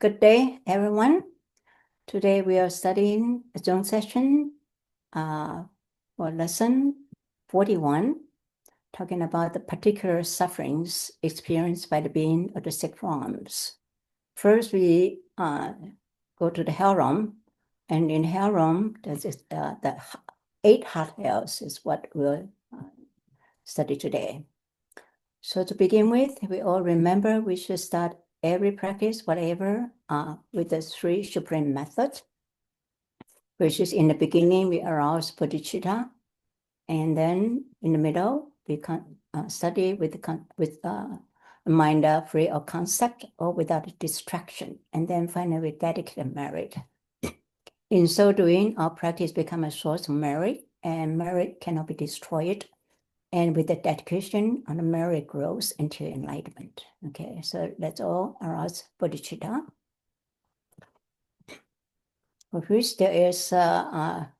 Good day, everyone. Today we are studying a Zoom session for lesson 41, talking about the particular sufferings experienced by the being of the six realms. First, we go to the hell realm, and in hell realm, the 8 hot hells is what we'll study today. So to begin with, we all remember we should start every practice, whatever, with the 3 supreme methods, which is in the beginning, we arouse bodhicitta, and then in the middle, we can study with a mind free of concept or without distraction, and then finally, we dedicate merit. In so doing, our practice becomes a source of merit, and merit cannot be destroyed. And with the dedication on the merit grows until enlightenment. Okay, so that's all arouse bodhicitta. For which there is to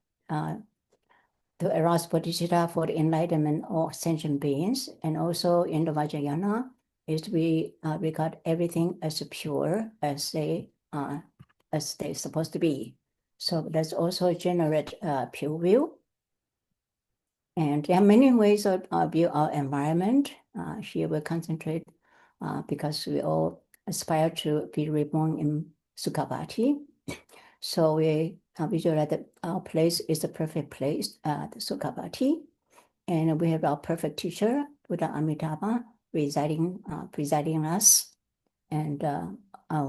arouse bodhicitta for the enlightenment of sentient beings, and also in the Vajrayana is we regard everything as pure as they're supposed to be. So that's also generate pure view. And there are many ways of view our environment. Here we concentrate because we all aspire to be reborn in Sukhavati. So we visualize that our place is the perfect place, the Sukhavati. And we have our perfect teacher, Buddha Amitabha, presiding us. And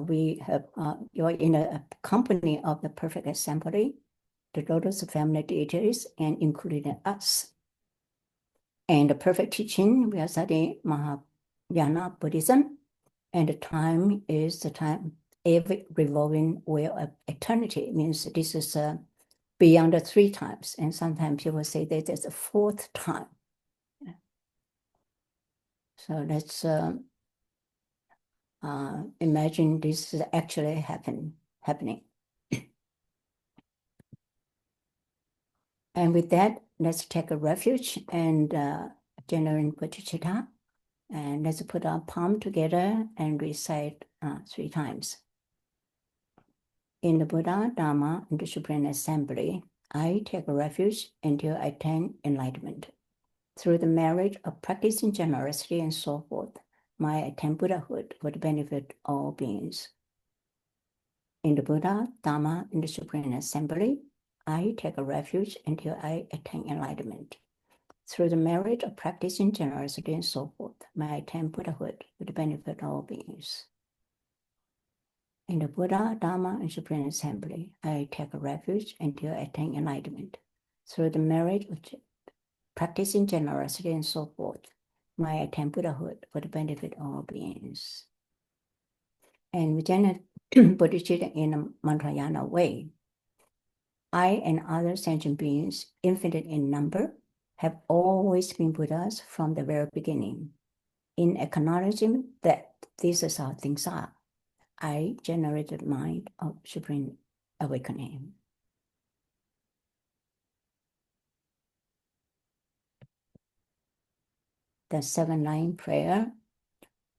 we have, you're in a company of the perfect assembly, the lotus family deities, and including us. And the perfect teaching, we are studying Mahayana Buddhism, and the time is the time, every revolving wheel of eternity. It means this is beyond the 3 times, and sometimes people say that there's a 4th time. So let's imagine this is actually happening. And with that, let's take a refuge and generate bodhicitta. And let's put our palm together and recite 3 times. In the Buddha, Dharma, and the Supreme Assembly, I take refuge until I attain enlightenment. Through the merit of practicing generosity and so forth, I attain Buddhahood for the benefit of all beings. In the Buddha, Dharma, and the Supreme Assembly, I take a refuge until I attain enlightenment. Through the merit of practicing generosity and so forth, I attain Buddhahood for the benefit of all beings. In the Buddha, Dharma, and Supreme Assembly, I take a refuge until I attain enlightenment. Through the merit of practicing generosity and so forth, I attain Buddhahood for the benefit of all beings. And we generate bodhicitta in a mantrayana way. I and other sentient beings, infinite in number, have always been Buddhas from the very beginning. In acknowledging that this is how things are, I generated mind of supreme awakening. The 7-line prayer.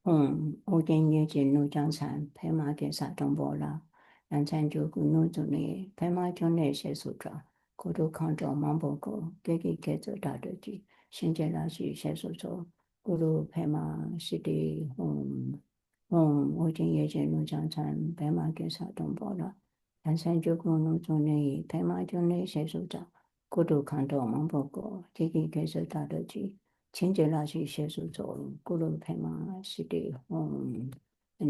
Ojen Yeji Nu Jangsan, Pema Gesa Dombola, and Sanju Gunu Zuni, Pema Jone Shesutra, Kudu Kanto Mamboko, Geki Keto Dadaji, Shinjelashi Shesuto, Guru Pema City Home. Ojen Yeji Nu Jangsan, Pema Gesa Dombola, and Sanju Gunu Zuni, Pema Jone Shesutra, Kudu Kanto Mamboko, Geki Keto Dadaji. And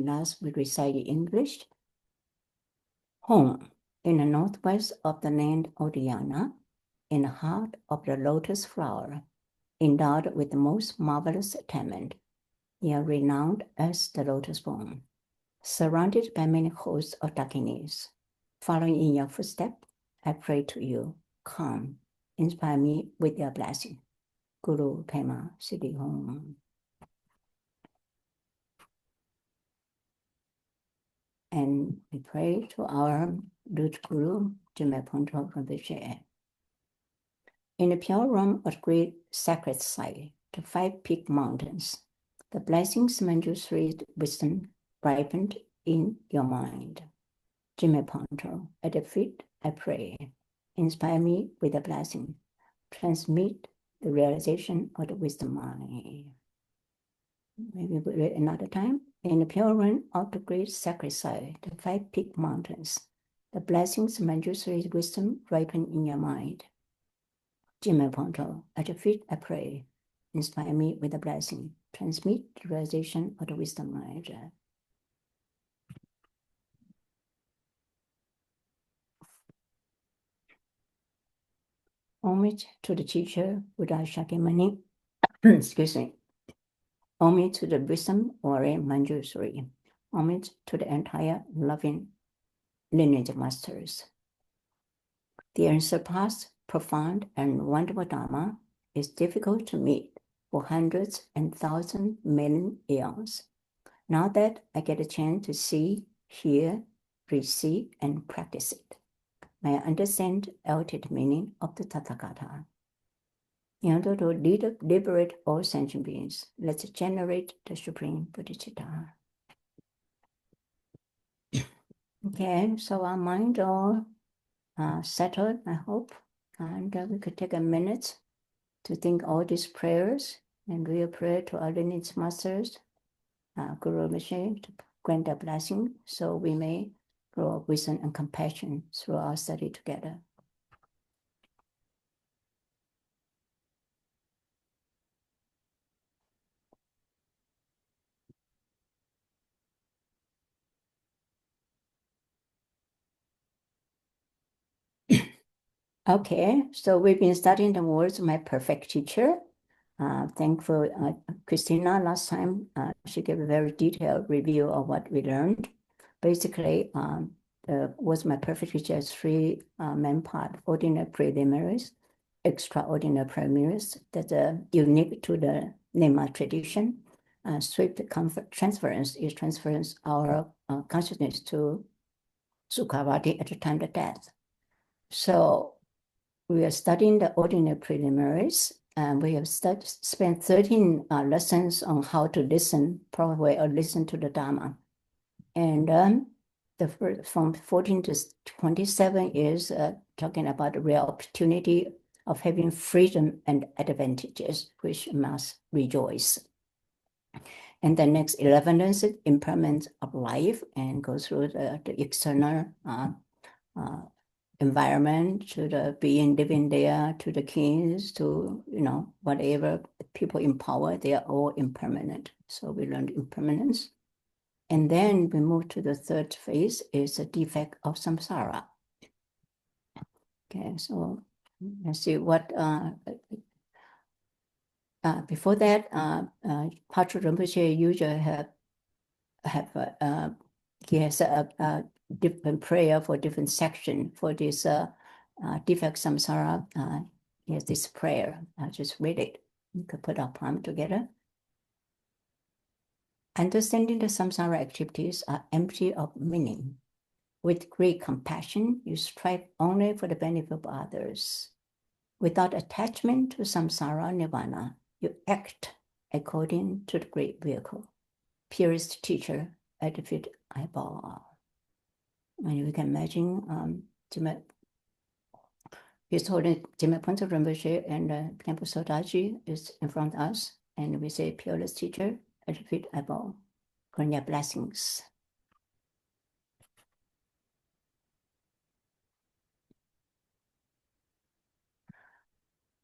last, we recite in English. Home, in the northwest of the land Odhyana, in the heart of the lotus flower, endowed with the most marvelous attainment, you are renowned as the lotus born, surrounded by many hosts of dakinis. Following in your footsteps, I pray to you, come, inspire me with your blessing. Guru Pema Siddhi Home. And we pray to our root Guru, Jime Ponto Rinpoche. In the pure realm of great sacred site, the 5 peak mountains, the blessings Manjushri wisdom ripened in your mind. Jime Ponto, at the feet I pray. Inspire me with a blessing. Transmit the realization of the wisdom mind. Maybe we'll read another time. In the pure run of the great sacred site, the 5 peak mountains, the blessings of Manjushri's wisdom ripen in your mind. Jime Ponto, at your feet I pray. Inspire me with a blessing. Transmit the realization of the wisdom mind. Homage to the teacher, Buddha Shakyamuni. Excuse me. Homage to the wisdom warrior Manjushri. Homage to the entire loving lineage masters. The unsurpassed, profound, and wonderful Dharma is difficult to meet for hundreds and thousands million eons. Now that I get a chance to see, hear, receive, and practice it, may I understand the ultimate meaning of the Tathagata. In order to liberate all sentient beings, let's generate the supreme bodhicitta. Okay, so our mind all settled, I hope, and we could take a minute to think all these prayers and real prayer to our lineage masters, Guru Rinpoche, to grant their blessing, so we may grow wisdom and compassion through our study together. Okay, so we've been studying the words of my perfect teacher. Thankful Christina last time, she gave a very detailed review of what we learned. Basically, was my perfect teacher has 3 main parts: ordinary preliminaries, extraordinary preliminaries that are unique to the Nema tradition. Swift transference is transference our consciousness to Sukhavati at the time of death. So we are studying the ordinary preliminaries, and we have spent 13 lessons on how to listen properly or listen to the Dharma. And from 14 to 27 is talking about the real opportunity of having freedom and advantages, which must rejoice. And the next 11 is impermanence of life, and go through the external environment, to the being living there, to the kings, to whatever people in power, they are all impermanent. So we learned impermanence. And then we move to the third phase, is the defect of samsara. Okay, so let's see what before that, Patrul Rinpoche usually he has a different prayer for different section. For this defect samsara, he has this prayer. I'll just read it. We could put our palm together. Understanding the samsara activities are empty of meaning. With great compassion, you strive only for the benefit of others. Without attachment to samsara nirvana, you act according to the great vehicle. Purest teacher, at the feet I bow. And you can imagine His Holiness Jime Ponto Rinpoche and Temple Sodaji is in front of us, and we say, Purest teacher, at the feet I bow. Grant your blessings.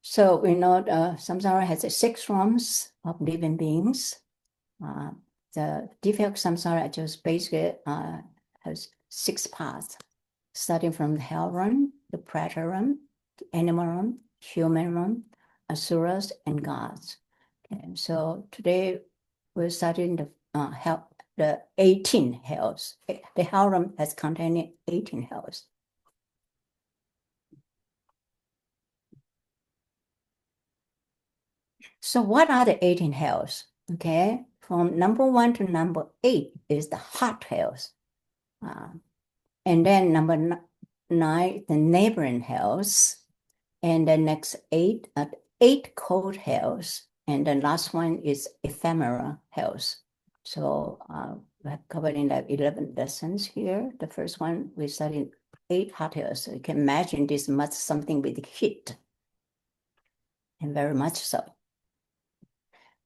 So we know samsara has 6 realms of living beings. The defect samsara just basically has 6 paths, starting from the hell realm, the predator realm, the animal realm, human realm, asuras, and gods. And so today we're studying the 18 hells. The hell realm has containing 18 hells. So what are the 18 hells? Okay, from number 1 to number 8 is the hot hells. And then number 9, the neighboring hells. And the next 8 are 8 cold hells. And the last one is ephemera hells. So we have covered in like 11 lessons here. The first one, we studied 8 hot hills. So you can imagine this much something with heat, and very much so.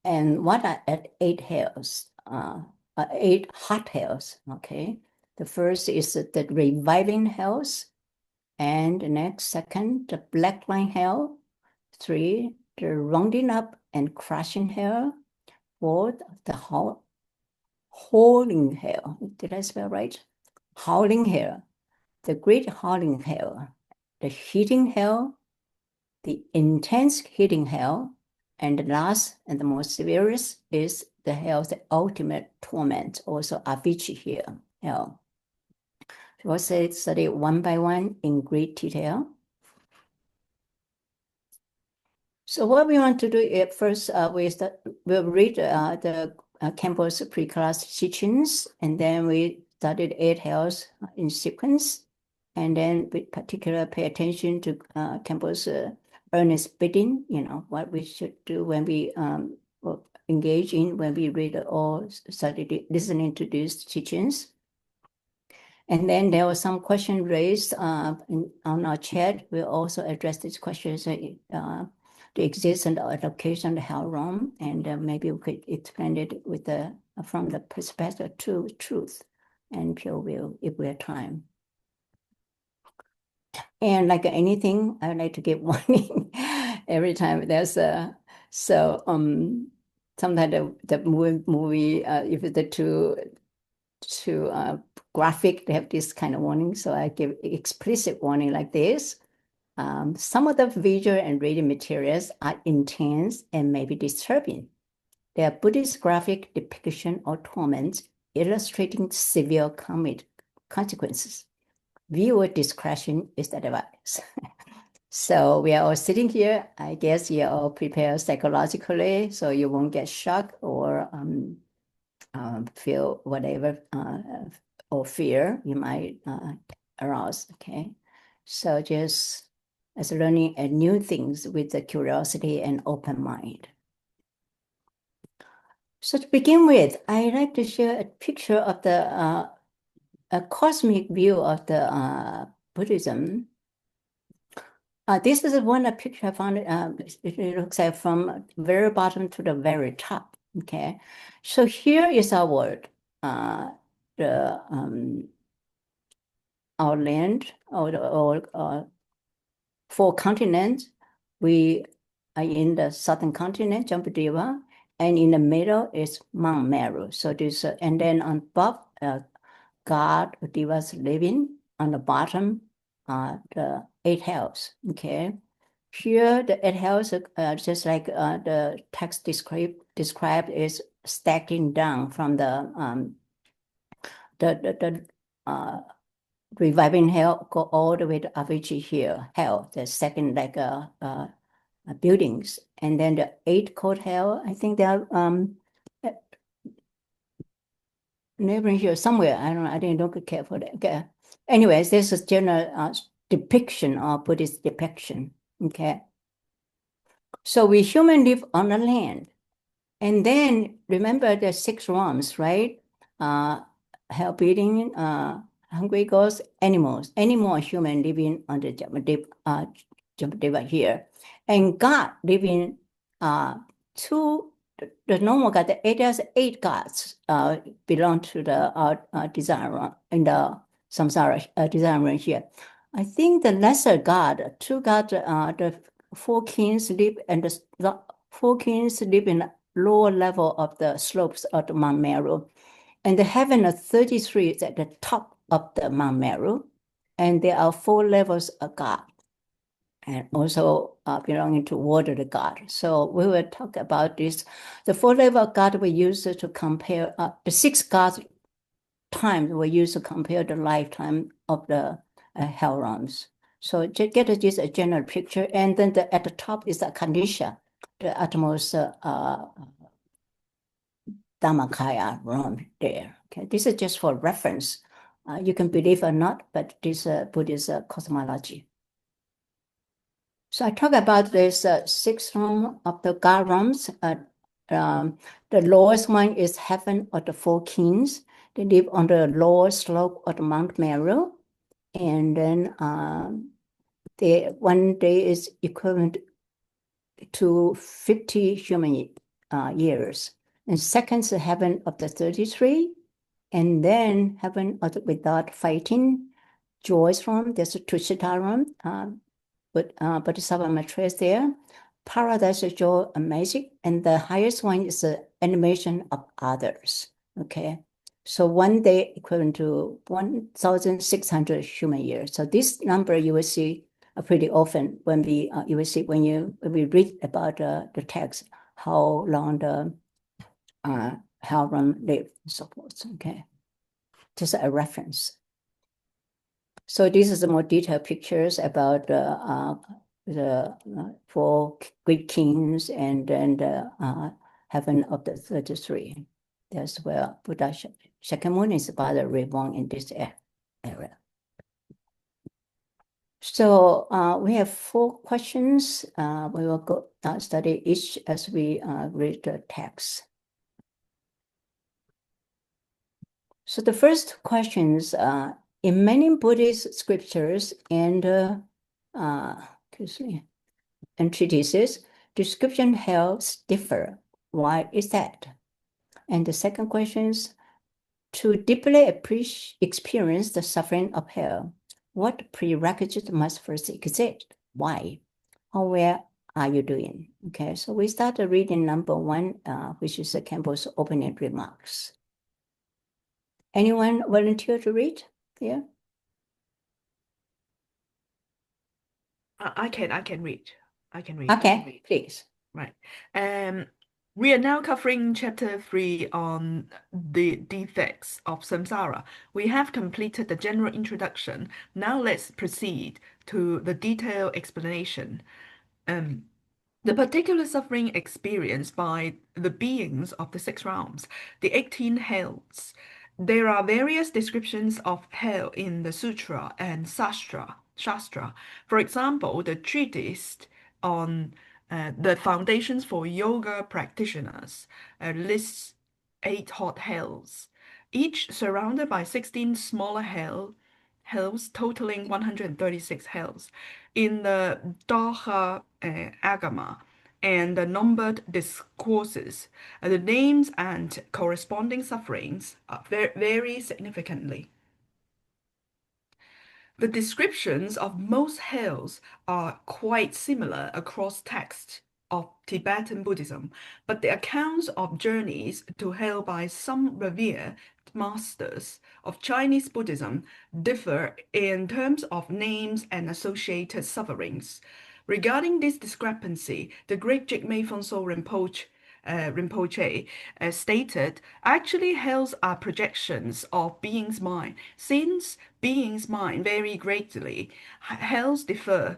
And what are 8 hills? 8 hot hills, okay? The first is the reviving hills, and the next, second, the black line hill. 3, the rounding up and crushing hill. 4, the howling hill. Did I spell right? Howling hill, the great howling hill, the heating hill, the intense heating hill, and the last and the most severest is the hell, the ultimate torment, also Avicii hell. So we'll study one by one in great detail. So what we want to do is first, we'll read the Campbell's pre-class teachings, and then we studied 8 hells in sequence, and then with particular pay attention to Campbell's earnest bidding, what we should do when we engage in, when we read or study, listening to these teachings. And then there was some question raised on our chat. We'll also address these questions, the existence or location of the hell realm, and maybe we could explain it with from the perspective to truth and pure will if we have time. And like anything, I would like to give warning every time there's sometimes the movie if it's too graphic, they have this kind of warning. So I give explicit warning like this. Some of the visual and reading materials are intense and maybe disturbing. They are Buddhist graphic depiction of torment, illustrating severe karmic consequences. Viewer discretion is advised. So we are all sitting here. I guess you're all prepared psychologically, so you won't get shocked or feel whatever or fear you might arouse. Okay, so just as learning new things with the curiosity and open mind. So to begin with, I'd like to share a picture of the a cosmic view of the Buddhism. This is one picture I found. It looks like from very bottom to the very top. Okay, so here is our world, our land, or 4 continents. We are in the southern continent, Jambudiva, and in the middle is Mount Meru. So this, and then on top, God, Devas living. On the bottom, the 8 hells. Okay, here the 8 hells, just like the text described, is stacking down from the reviving hell, go all the way to Avicii hell, the second like buildings, and then the 8 cold hell. I think they are neighboring here somewhere. I don't know. I didn't look carefully. Okay. Anyways, this is general depiction of Buddhist depiction. Okay. So we human live on the land, and then remember the 6 realms, right? Hell breathing, hungry ghosts, animals, animal human living on the Jambudiva here, and God living to the normal God. There's 8 gods belong to the design in the samsara design here. I think the lesser God, 2 gods, the 4 kings live, and the 4 kings live in the lower level of the slopes of the Mount Meru. And the heaven of 33 is at the top of the Mount Meru. And there are 4 levels of God, and also belonging to water the God. So we will talk about this. The 4 levels of God we use to compare, the 6 gods times we use to compare the lifetime of the hell realms. So just get just a general picture. And then at the top is the Kandisha, the utmost Dhammakaya realm there. Okay, this is just for reference. You can believe or not, but this Buddhist cosmology. So I talk about this 6 realm of the God realms. The lowest one is heaven of the 4 kings. They live on the lower slope of the Mount Meru, and then one day is equivalent to 50 human years. And second is the heaven of the 33, and then heaven without fighting, joys from, there's a Tushitaram, but Bodhisattva Maitreya there. Paradise is joy and magic, and the highest one is the animation of others. Okay, so one day equivalent to 1,600 human years. So this number you will see pretty often when you will see when we read about the text, how long the how long lived and so forth. Okay, just a reference. So this is the more detailed pictures about the four great kings and then the heaven of the 33. That's where Buddha Shakyamuni is father reborn in this area. So we have 4 questions. We will go study each as we read the text. So the first question is, in many Buddhist scriptures and treatises, description hells differ. Why is that? And the second question is, to deeply experience the suffering of hell, what prerequisite must first exist? Why? How well are you doing? Okay, so we start reading number 1, which is the Campbell's opening remarks. Anyone volunteer to read? Yeah. I can read. Okay, please. Right. We are now covering chapter 3 on the defects of samsara. We have completed the general introduction. Now let's proceed to the detailed explanation. The particular suffering experienced by the beings of the 6 realms, the 18 hells. There are various descriptions of hell in the Sutra and Shastra. For example, the treatise on the foundations for yoga practitioners lists 8 hot hells, each surrounded by 16 smaller hells totaling 136 hells. In the Dharma Agama and the numbered discourses, the names and corresponding sufferings vary significantly. The descriptions of most hells are quite similar across texts of Tibetan Buddhism, but the accounts of journeys to hell by some revered masters of Chinese Buddhism differ in terms of names and associated sufferings. Regarding this discrepancy, the great Jigme Phunso Rinpoche stated, actually hells are projections of being's mind. Since being's mind vary greatly, hells differ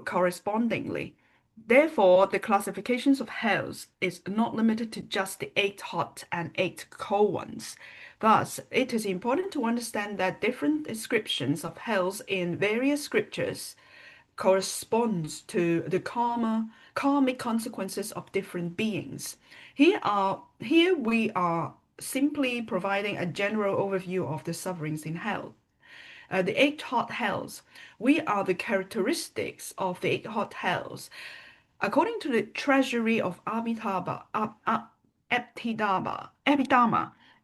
correspondingly. Therefore, the classifications of hells is not limited to just the 8 hot and 8 cold ones. Thus, it is important to understand that different descriptions of hells in various scriptures corresponds to the karmic consequences of different beings. Here we are simply providing a general overview of the sufferings in hell. The 8 hot hells. We are the characteristics of the 8 hot hells. According to the treasury of Abhidharma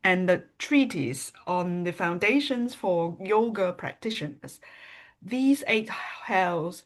and the treatise on the foundations for yoga practitioners, these 8 hells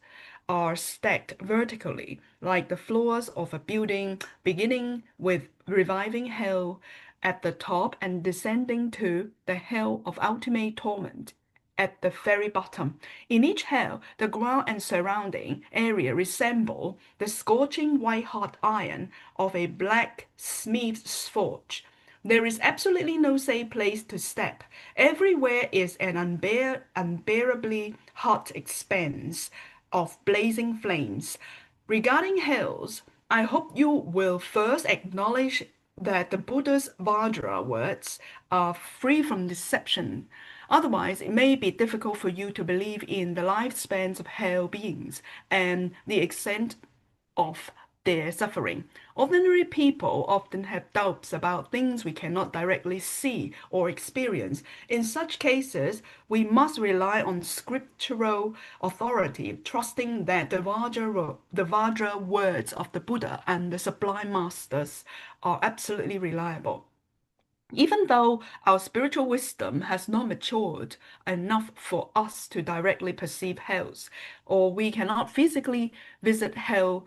are stacked vertically, like the floors of a building, beginning with reviving hell at the top and descending to the hell of ultimate torment at the very bottom. In each hell, the ground and surrounding area resemble the scorching white-hot iron of a blacksmith's forge. There is absolutely no safe place to step. Everywhere is an unbearably hot expanse of blazing flames. Regarding hells, I hope you will first acknowledge that the Buddha's Vajra words are free from deception. Otherwise, it may be difficult for you to believe in the lifespans of hell beings and the extent of their suffering. Ordinary people often have doubts about things we cannot directly see or experience. In such cases, we must rely on scriptural authority, trusting that the Vajra words of the Buddha and the Sublime Masters are absolutely reliable. Even though our spiritual wisdom has not matured enough for us to directly perceive hells, or we cannot physically visit hell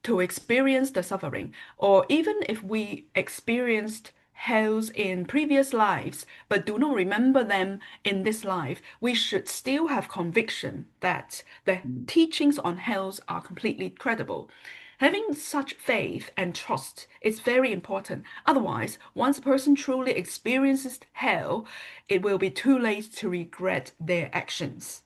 to experience the suffering, or even if we experienced hells in previous lives but do not remember them in this life, we should still have conviction that the teachings on hells are completely credible. Having such faith and trust is very important. Otherwise, once a person truly experiences hell, it will be too late to regret their actions.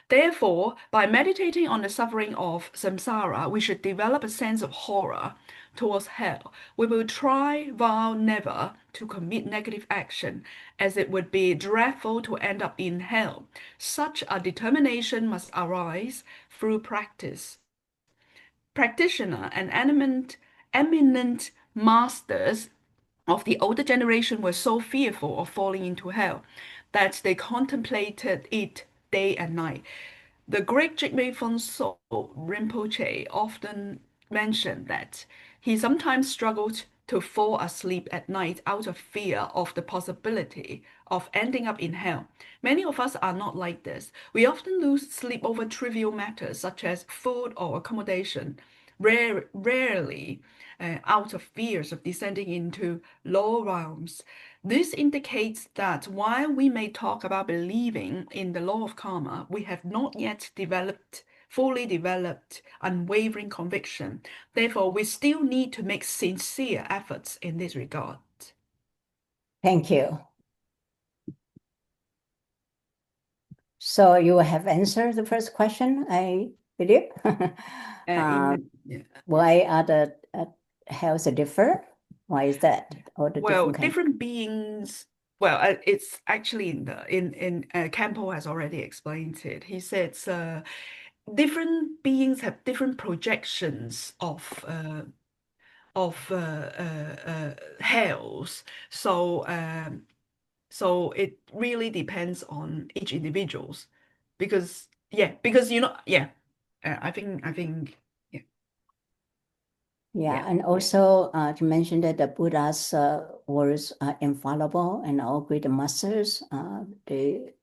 Therefore, by meditating on the suffering of samsara, we should develop a sense of horror towards hell. We will try, vow never to commit negative action, as it would be dreadful to end up in hell. Such a determination must arise through practice. Practitioner and eminent masters of the older generation were so fearful of falling into hell that they contemplated it day and night. The great Jigme Phunso Rinpoche often mentioned that he sometimes struggled to fall asleep at night out of fear of the possibility of ending up in hell. Many of us are not like this. We often lose sleep over trivial matters such as food or accommodation, rarely out of fears of descending into lower realms. This indicates that while we may talk about believing in the law of karma, we have not yet fully developed unwavering conviction. Therefore, we still need to make sincere efforts in this regard. Thank you. So you have answered the first question, I believe. Why are the hells differ? Why is that? Or the Well, different different beings. Well, it's actually in Campbell has already explained it. He says different beings have different projections of hells. So it really depends on each individuals, because I think yeah. Yeah, and also you mentioned that the Buddha's words are infallible, and all great masters they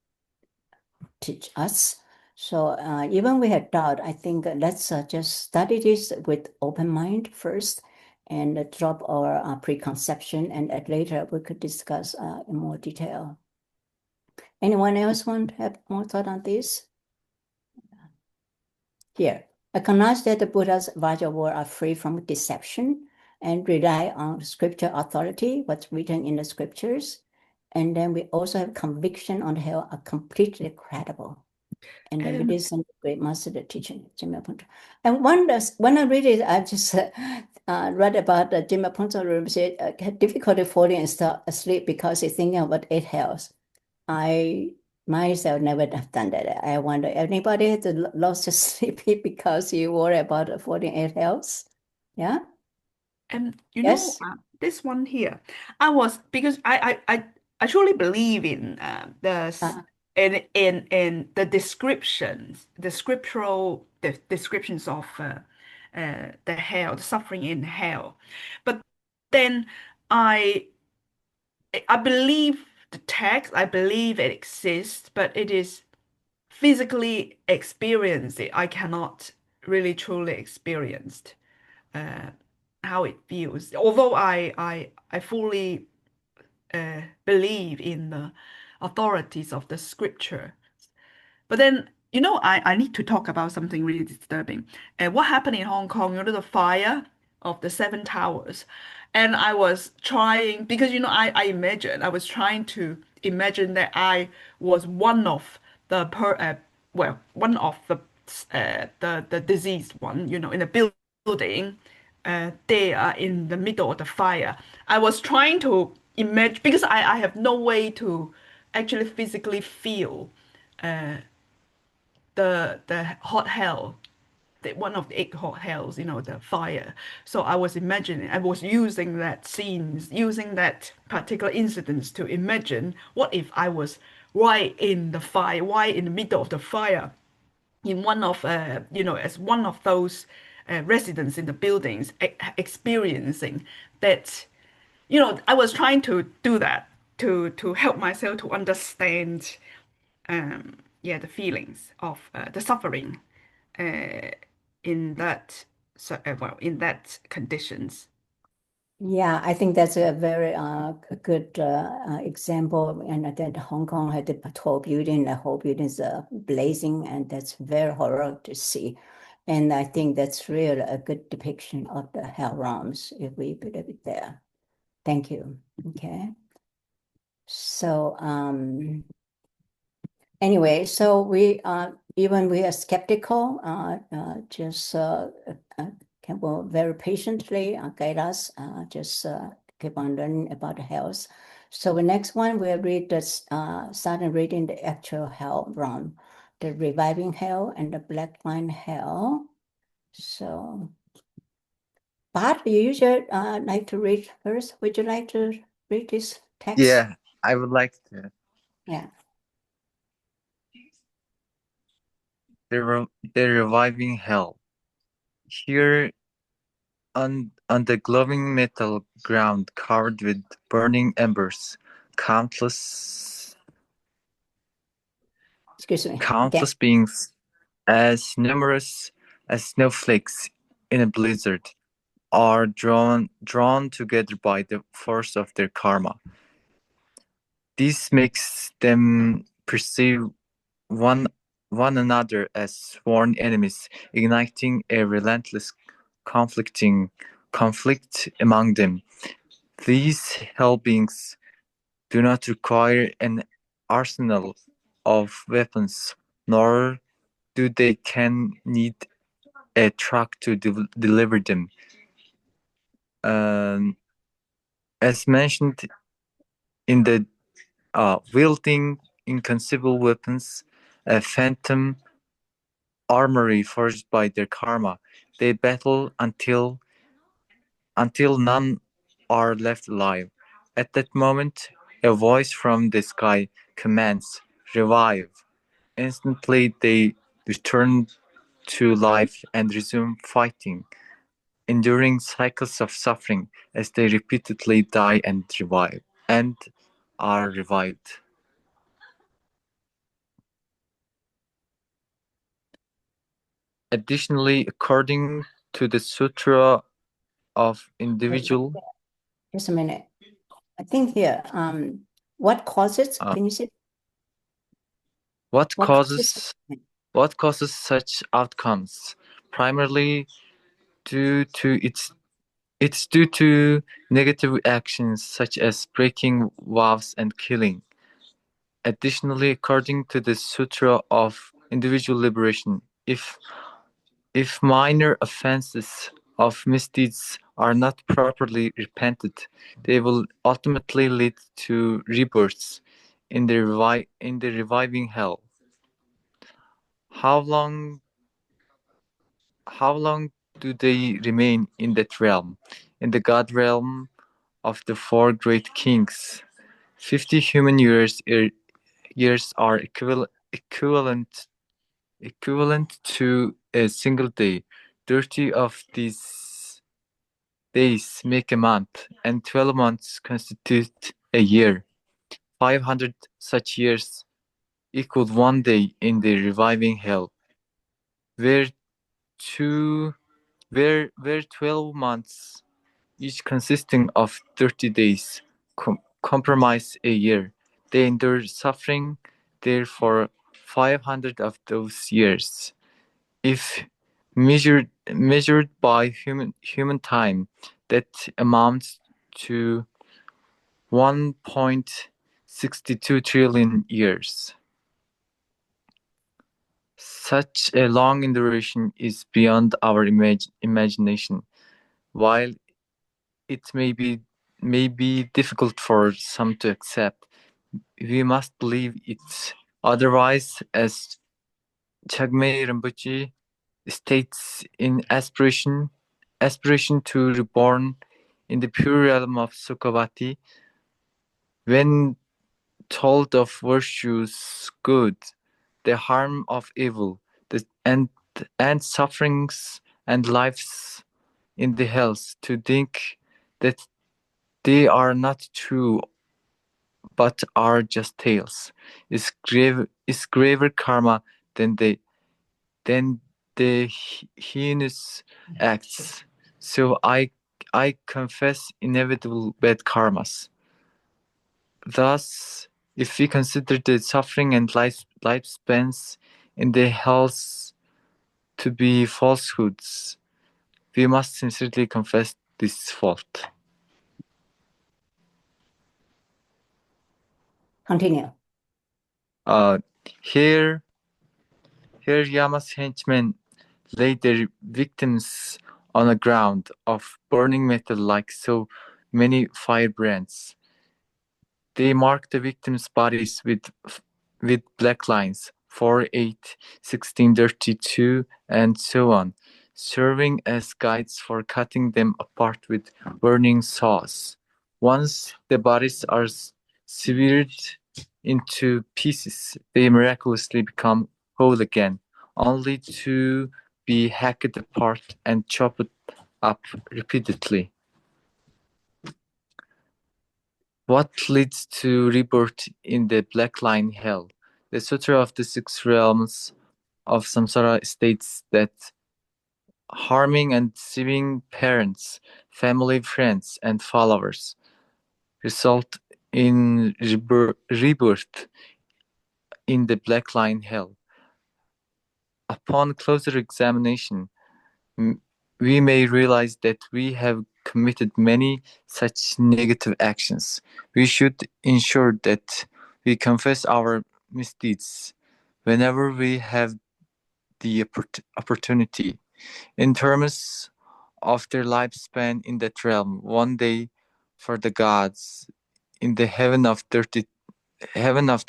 teach us. So even we had doubt, I think let's just study this with open mind first, and drop our preconception, and later we could discuss in more detail. Anyone else want to have more thought on this? Here, acknowledge that the Buddha's Vajra words are free from deception and rely on scripture authority, what's written in the scriptures. And then we also have conviction on hell are completely credible. And then we listen to great master the teaching, Jimmy Punto. And when I read it, I just read about the Jimmy Punto had difficulty falling asleep because he's thinking about 8 hells. I myself never have done that. I wonder, anybody has lost sleep because you worry about 48 hells? Yeah? And Yes? this one here, because I truly believe in in the descriptions, the scriptural descriptions of the hell, the suffering in hell. But then I I believe the text, I believe it exists, but it is physically experienced. I cannot really truly experience uh, how it feels. Although I fully believe in the authorities of the scripture. But then, I need to talk about something really disturbing. And what happened in Hong Kong, the fire of the Seven Towers. And I was trying, because, I was trying to imagine that I was one of one of the diseased one, in a building there in the middle of the fire. I was trying to imagine, because I have no way to actually physically feel the hot hell one of the eight hot hells, the fire. So I was using that scenes, using that particular incidents to imagine what if I was right in the fire, right in the middle of the fire, in one of as one of those residents in the buildings experiencing that. I was trying to do that to help myself to understand the feelings of the suffering uh, in that in that conditions. Yeah, I think that's a very good example. And that Hong Kong had the tall building, the whole building is blazing, and that's very horrible to see. And I think that's really a good depiction of the hell realms if we believe it there. Thank you. Okay. So anyway, so we even we are skeptical, just will very patiently guide us, just keep on learning about health. So the next one we'll read this, starting reading the actual hell realm, the reviving hell and the black line hell. So, Bart, you usually like to read first. Would you like to read this text? Yeah, I would like to. Yeah. The reviving hell. Here on the glowing metal ground covered with burning embers, countless Excuse me. countless beings, as numerous as snowflakes in a blizzard, are drawn together by the force of their karma. This makes them perceive one another as sworn enemies, igniting a relentless conflict among them. These hell beings do not require an arsenal of weapons, nor do they can need a truck to deliver them. As mentioned in the wielding inconceivable weapons, a phantom armory forged by their karma, they battle until none are left alive. At that moment, a voice from the sky commands, "Revive." Instantly, they return to life and resume fighting, enduring cycles of suffering as they repeatedly die and are revived. Additionally, according to the Sutra of Individual, Just a minute. I think here, what causes, can you say? what What causes such outcomes? Primarily due to it's due to negative actions such as breaking vows and killing. Additionally, according to the Sutra of Individual Liberation, if minor offenses of misdeeds are not properly repented, they will ultimately lead to rebirths in the reviving hell. How long do they remain in that realm? In the God realm of the four great kings, 50 human years are equivalent to a single day. 30 of these days make a month, and 12 months constitute a year. 500 such years equaled one day in the reviving hell, where 12 months, each consisting of 30 days, comprise a year. They endure suffering there for 500 of those years. If measured by human time, that amounts to 1.62 trillion years. Such a long duration is beyond our imagination. While it may be difficult for some to accept, we must believe it. Otherwise, as Chagme Rinpoche states in aspiration to reborn in the pure realm of Sukhavati. When told of virtues good, the harm of evil, and sufferings and lives in the hells, to think that they are not true but are just tales, is graver karma than the heinous acts. So I confess inevitable bad karmas. Thus, if we consider the suffering and lifespans in the hells to be falsehoods, we must sincerely confess this fault. Continue. Here Yama's henchmen laid their victims on a ground of burning metal like so many firebrands. They marked the victims' bodies with black lines, 4, 8, 16, 32, and so on, serving as guides for cutting them apart with burning saws. Once the bodies are severed into pieces, they miraculously become whole again, only to be hacked apart and chopped up repeatedly. What leads to rebirth in the Black Line Hell? The Sutra of the Six Realms of Samsara states that harming and deceiving parents, family, friends, and followers result in rebirth in the Black Line Hell. Upon closer examination, we may realize that we have committed many such negative actions. We should ensure that we confess our misdeeds whenever we have the opportunity. In terms of their lifespan in that realm, one day for the gods in the heaven of the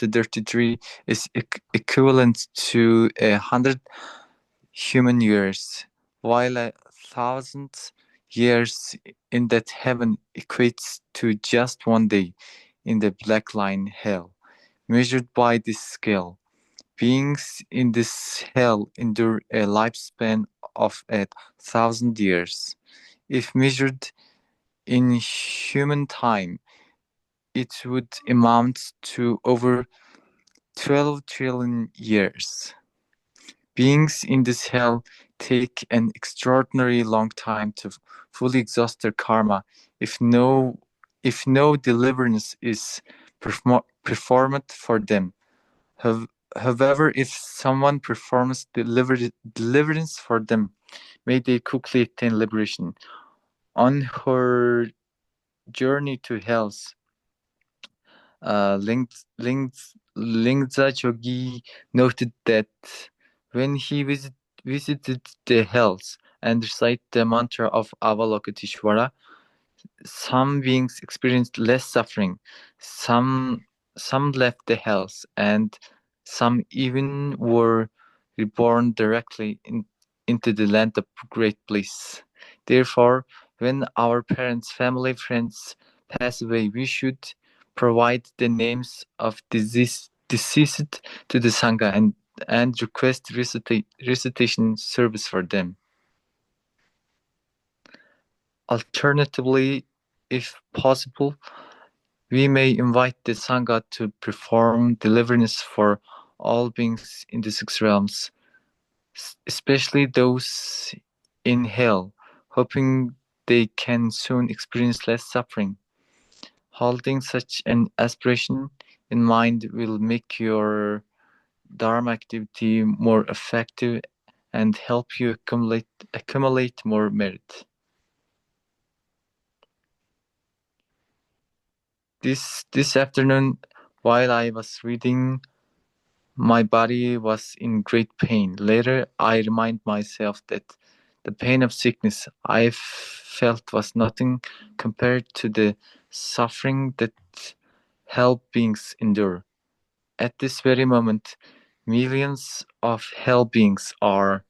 33 is equivalent to 100 human years, while 1,000 years in that heaven equates to just one day in the Black Line Hell. Measured by this scale, beings in this hell endure a lifespan of 1,000 years. If measured in human time, it would amount to over 12 trillion years. Beings in this hell take an extraordinarily long time to fully exhaust their karma if no deliverance is performed for them. However, if someone performs deliverance for them, may they quickly attain liberation. On her journey to hells, Lingza Chogi noted that when he visited the hells and recited the mantra of Avalokiteshvara, some beings experienced less suffering, some left the hells, and some even were reborn directly into the land of great bliss. Therefore, when our parents, family, friends pass away, we should provide the names of deceased to the Sangha and request recitation service for them. Alternatively, if possible, we may invite the Sangha to perform deliverance for all beings in the six realms, especially those in hell, hoping they can soon experience less suffering. Holding such an aspiration in mind will make your Dharma activity more effective and help you accumulate more merit. This afternoon, while I was reading, my body was in great pain. Later, I remind myself that the pain of sickness I felt was nothing compared to the suffering that hell beings endure. At this very moment, millions of hell beings are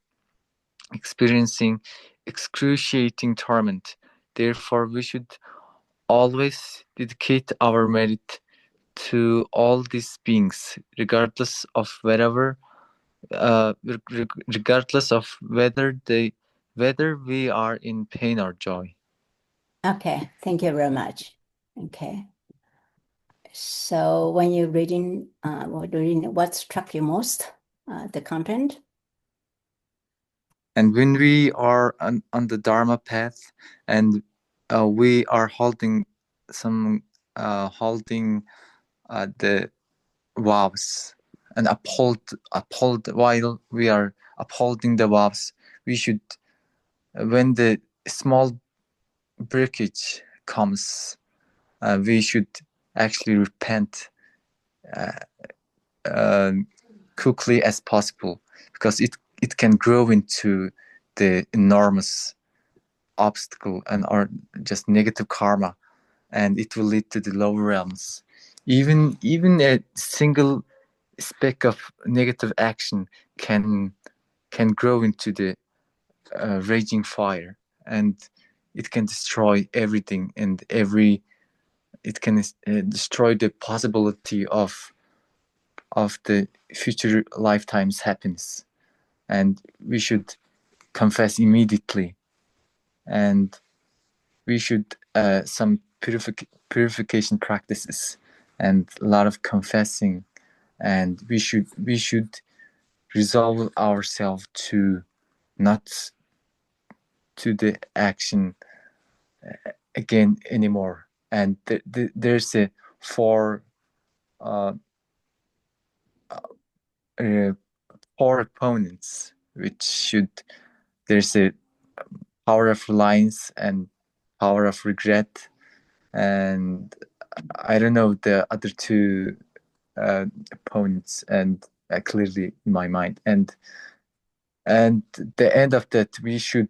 experiencing excruciating torment. Therefore, we should always dedicate our merit to all these beings, regardless of regardless of whether we are in pain or joy. Okay, thank you very much. Okay. So when you're reading, what struck you most, the content? And when we are on the Dharma path, and we are holding the vows and uphold while we are upholding the vows, we should, when the small breakage comes, we should actually repent quickly as possible, because it can grow into the enormous obstacle and or just negative karma, and it will lead to the lower realms. Even a single speck of negative action can grow into the raging fire, and it can destroy everything and it can destroy the possibility of the future lifetime's happiness. And we should confess immediately, and we should some purification practices and a lot of confessing, and we should resolve ourselves to not to the action again anymore. And there's a four uh, four opponents which should, there's a power of reliance and power of regret, and I don't know the other two opponents, and clearly in my mind. And the end of that, we should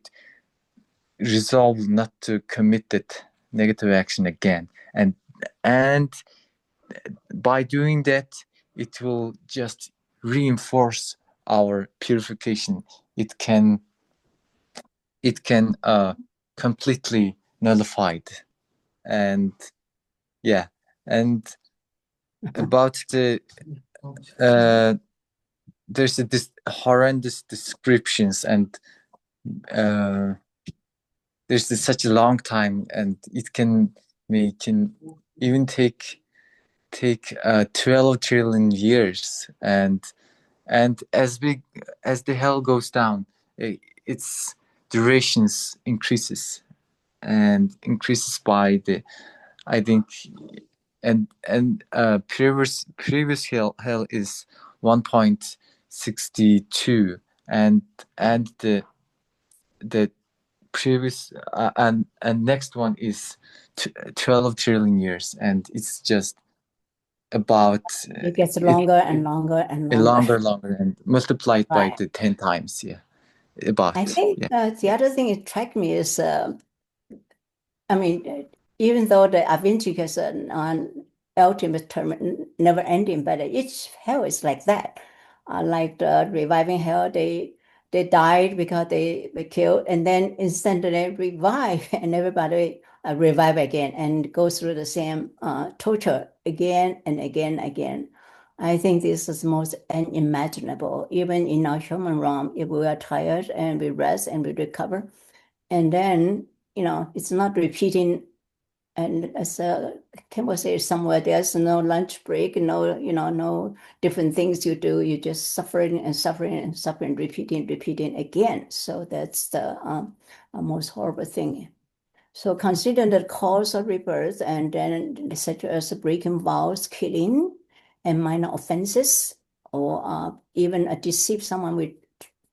resolve not to commit that negative action again, and by doing that, it will just reinforce our purification. It can completely nullified. And yeah, and about the there's this horrendous descriptions, and there's such a long time, and it can even take 12 trillion years, and as the hell goes down, its durations increases and increases by the, I think, and previous hell is 1.62, and the previous and next one is 12 trillion years, and it's just about It gets longer and longer and longer and multiplied by Right. the 10 times. Yeah, about. I think yeah. the other thing that struck me is, I mean, even though the Avinci has an ultimate term, never ending, but each hell is like that. Like the reviving hell, they died because they were killed, and then instantly revive, and everybody revive again and go through the same torture again and again and again. I think this is most unimaginable. Even in our human realm, if we are tired and we rest and we recover, and then it's not repeating. And as Campbell says somewhere, there's no lunch break, no different things you do. You just suffering and suffering and suffering, repeating again. So that's the most horrible thing. So consider the cause of rebirth, and then such as breaking vows, killing, and minor offenses, or even deceive someone with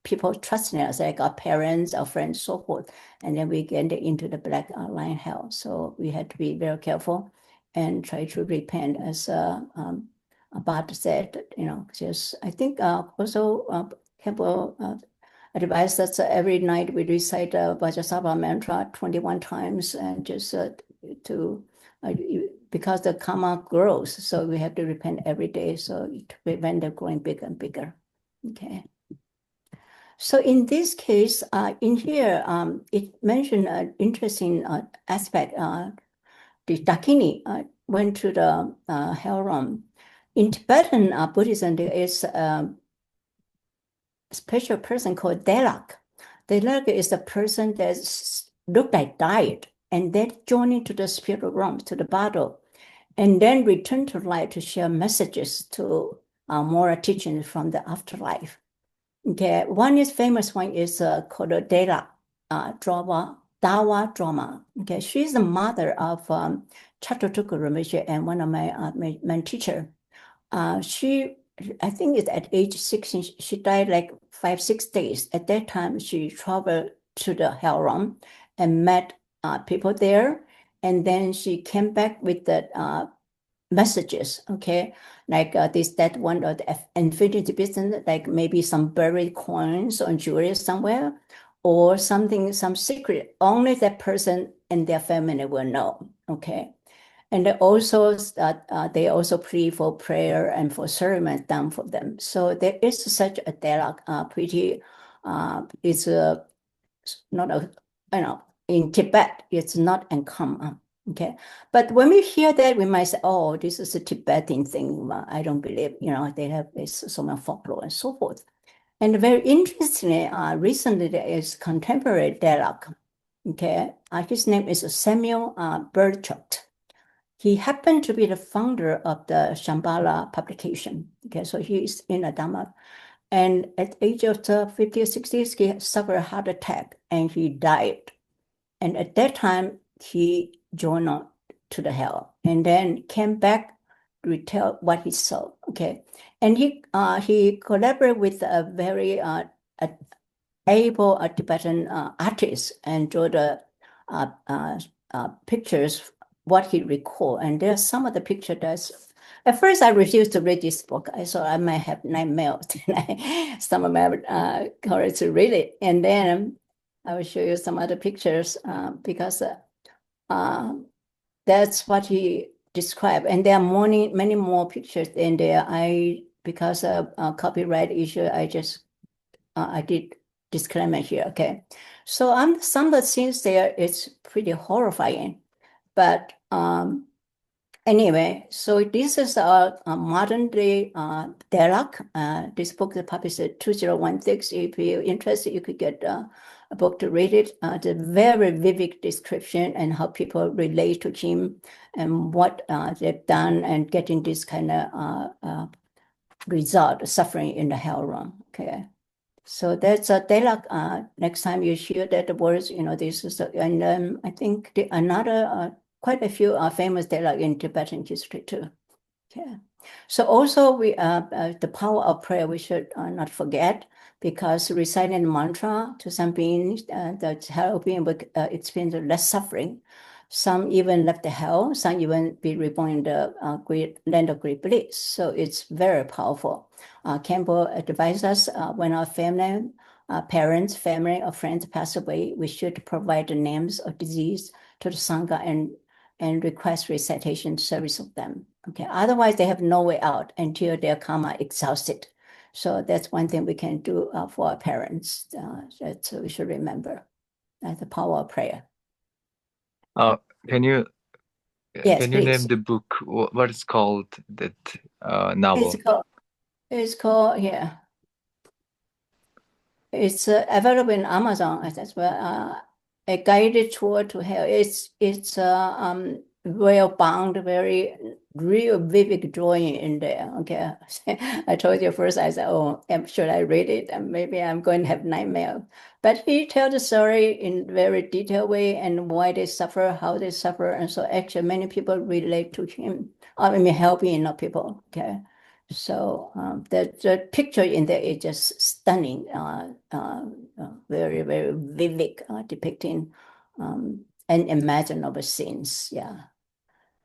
people trusting us, like our parents, our friends, so forth. And then we get into the black line hell. So we had to be very careful and try to repent, as Abad said, just I think also Campbell advised us every night we recite Vajrasattva mantra 21 times, and just because the karma grows, so we have to repent every day, so to prevent it growing bigger and bigger. Okay. So in this case, in here, it mentioned an interesting aspect. The Dakini went to the hell realm. In Tibetan Buddhism, there is a special person called Delak. Delak is a person that looked like died and then joined into the spiritual realm, to the battle, and then returned to life to share messages to moral teachings from the afterlife. Okay, famous one is called Delak Dawa Drama. Okay, she's the mother of Chatutuku Rinpoche and one of my main teacher. I think it's at age 16, she died like 5-6 days. At that time, she traveled to the hell realm and met people there. And then she came back with the messages, okay? Like that one of the infinity business, like maybe some buried coins or jewelry somewhere, or something, some secret only that person and their family will know, okay? And they also plead for prayer and for ceremonies done for them. So there is such a dialogue, it's not a, in Tibet, it's not uncommon, okay? But when we hear that, we might say, oh, this is a Tibetan thing. Well, I don't believe, they have so much folklore and so forth. And very interestingly, recently there is contemporary dialogue, okay? His name is Samuel Burchett. He happened to be the founder of the Shambhala publication. Okay, so he is in a Dhamma. And at the age of 50 or 60, he suffered a heart attack and he died. And at that time, he joined on to the hell and then came back to tell what he saw. Okay, and he collaborated with a very able Tibetan artist and drew the pictures what he recalled. And there are some of the pictures that's, at first I refused to read this book. I thought I might have nightmares. Some of my courage to read it. And then I will show you some other pictures because that's what he described. And there are many more pictures in there. Because of copyright issue, I did disclaimer here, okay? So some of the scenes there, it's pretty horrifying. But anyway, so this is a modern day dialogue. This book is published in 2016. If you're interested, you could get a book to read it. It's a very vivid description and how people relate to him and what they've done and getting this kind of result, suffering in the hell realm, okay? So that's a dialogue. Next time you hear that words, this is, and I think another quite a few famous dialogue in Tibetan history too. Okay. So also the power of prayer we should not forget, because reciting land to some beings that help being experience less suffering. Some even left the hell. Some even be reborn in the great land of great bliss. So it's very powerful. Campbell advised us when our family, parents, family, or friends pass away, we should provide the names of disease to the Sangha and request recitation service of them. Okay, otherwise they have no way out until their karma exhausted. So that's one thing we can do for our parents that we should remember. That's the power of prayer. Can you Yes, can you name please. the book? What is called that novel? It's called yeah. It's available in Amazon as well. A guided tour to hell. It's well bound, very real vivid drawing in there. Okay, I told you first. I said, "Oh, should I read it? And maybe I'm going to have nightmare." But he tells the story in very detailed way and why they suffer, how they suffer, and so actually many people relate to him. I mean, helping people. Okay. So the picture in there is just stunning, very, very vivid, depicting unimaginable scenes. Yeah.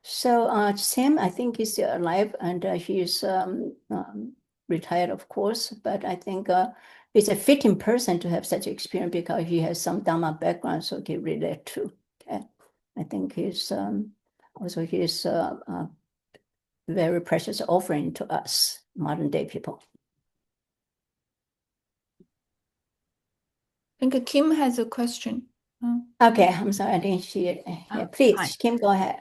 So Sam, I think he's still alive, and he's retired, of course. But I think it's a fitting person to have such experience because he has some Dhamma background, so he can relate to. Okay. I think he's also his very precious offering to us, modern day people. I think Kim has a question. Okay, I'm sorry, I didn't see it. Yeah, please, hi. Kim, go ahead.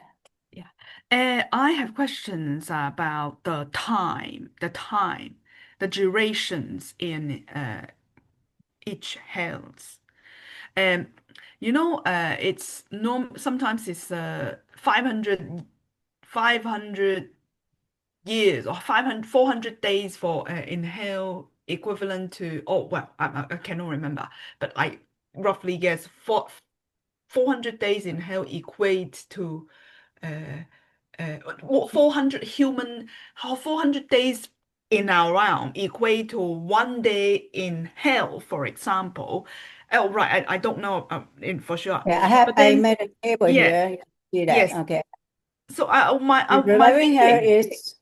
I have questions about the time, the durations in each health. It's sometimes it's 500 years or 400 days for inhale equivalent to, oh, well, I cannot remember, but I roughly guess 400 days inhale equates to 400 400 days in our realm equate to 1 day in hell, for example. Oh, right. I don't know for sure. Yeah, But I then, made a table yeah, here. You see that? yes. Okay. So The my reviving hair thinking, is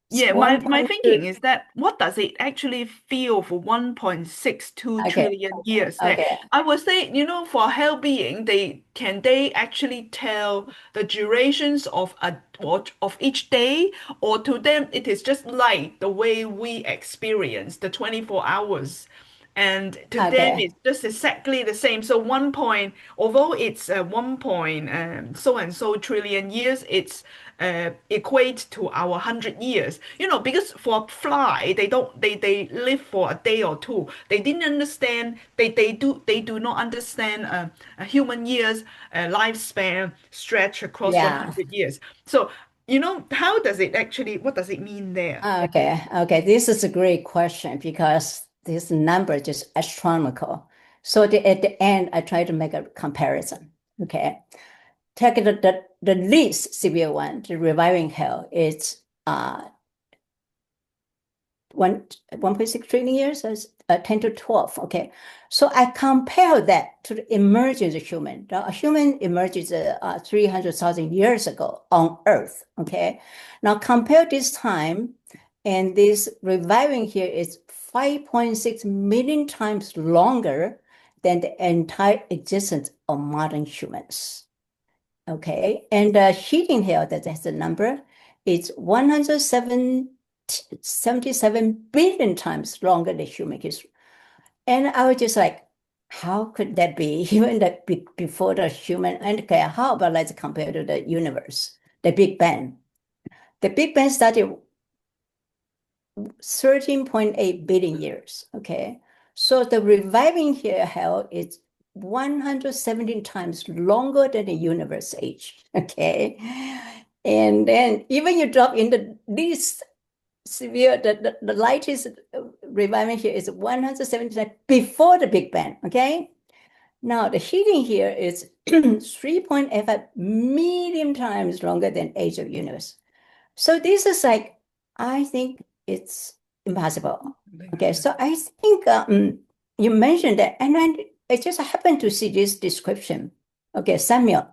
yeah, my thinking 1.2. is that what does it actually feel for 1.62 Okay, trillion years? That okay. I would say, for a hell being, they actually tell the durations of each day, or to them it is just like the way we experience the 24 hours. And to them, Okay. it's just exactly the same. So although it's so and so trillion years, it's equate to our 100 years. Because for fly, they live for a day or two. They didn't understand. They do not understand a human years lifespan stretch across Yeah. 100 years. So how does it actually? What does it mean there? Okay. This is a great question because this number is just astronomical. So at the end, I try to make a comparison. Okay. Take the least severe one, the reviving hell, it's 1.6 trillion years, as 10 to 12. Okay. So I compare that to the emergence of human. The human emerges 300,000 years ago on Earth. Okay. Now compare this time, and this reviving here is 5.6 million times longer than the entire existence of modern humans. Okay. And the heating here, that's the number, it's 177 billion times longer than human history. And I was just like, how could that be? Even before the human, and okay, how about let's compare to the universe, the Big Bang. The Big Bang started 13.8 billion years. Okay. So the reviving here hell is 117 times longer than the universe age. Okay. And then even you drop in the least severe, the lightest reviving here is 170 times before the Big Bang. Okay. Now the heating here is 3.85 million times longer than age of universe. So this is like, I think it's impossible. Okay, so I think you mentioned that, and then I just happened to see this description. Okay, Samuel,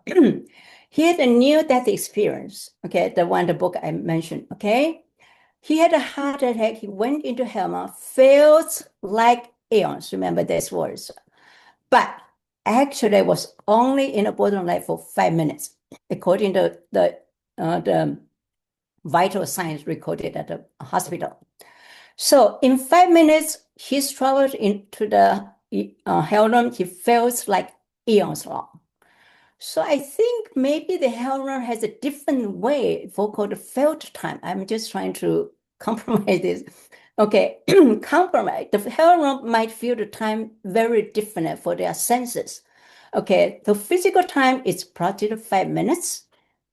he had a near-death experience. Okay, the book I mentioned. Okay, he had a heart attack. He went into coma, felt like aeons. Remember these words, but actually was only in a borderline for 5 minutes, according to the vital signs recorded at the hospital. So in 5 minutes, he's traveled into the hell room. He feels like eons long. So I think maybe the hell room has a different way for called felt time. I'm just trying to compromise this. Okay, compromise. The hell room might feel the time very different for their senses. Okay, the physical time is practically 5 minutes,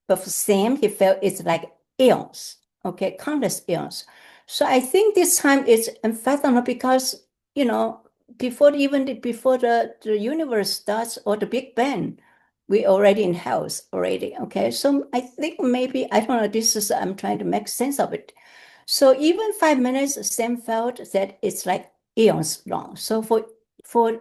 but for Sam, he felt it's like eons, okay, countless eons. So I think this time is unfathomable because, before the universe starts or the Big Bang, we already in health already, okay? So I think maybe, I don't know, I'm trying to make sense of it. So even 5 minutes, Sam felt that it's like eons long. So for for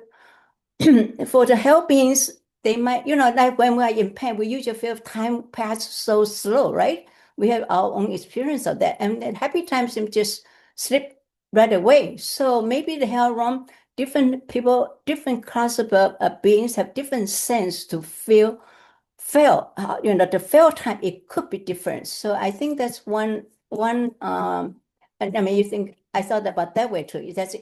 the hell beings, they might, like when we're in pain, we usually feel time pass so slow, right? We have our own experience of that. And happy times seem just slip right away. So maybe the hell realm, different people, different class of beings have different sense to feel, the feel time, it could be different. So I think that's one, and I mean, you think, I thought about that way too. That's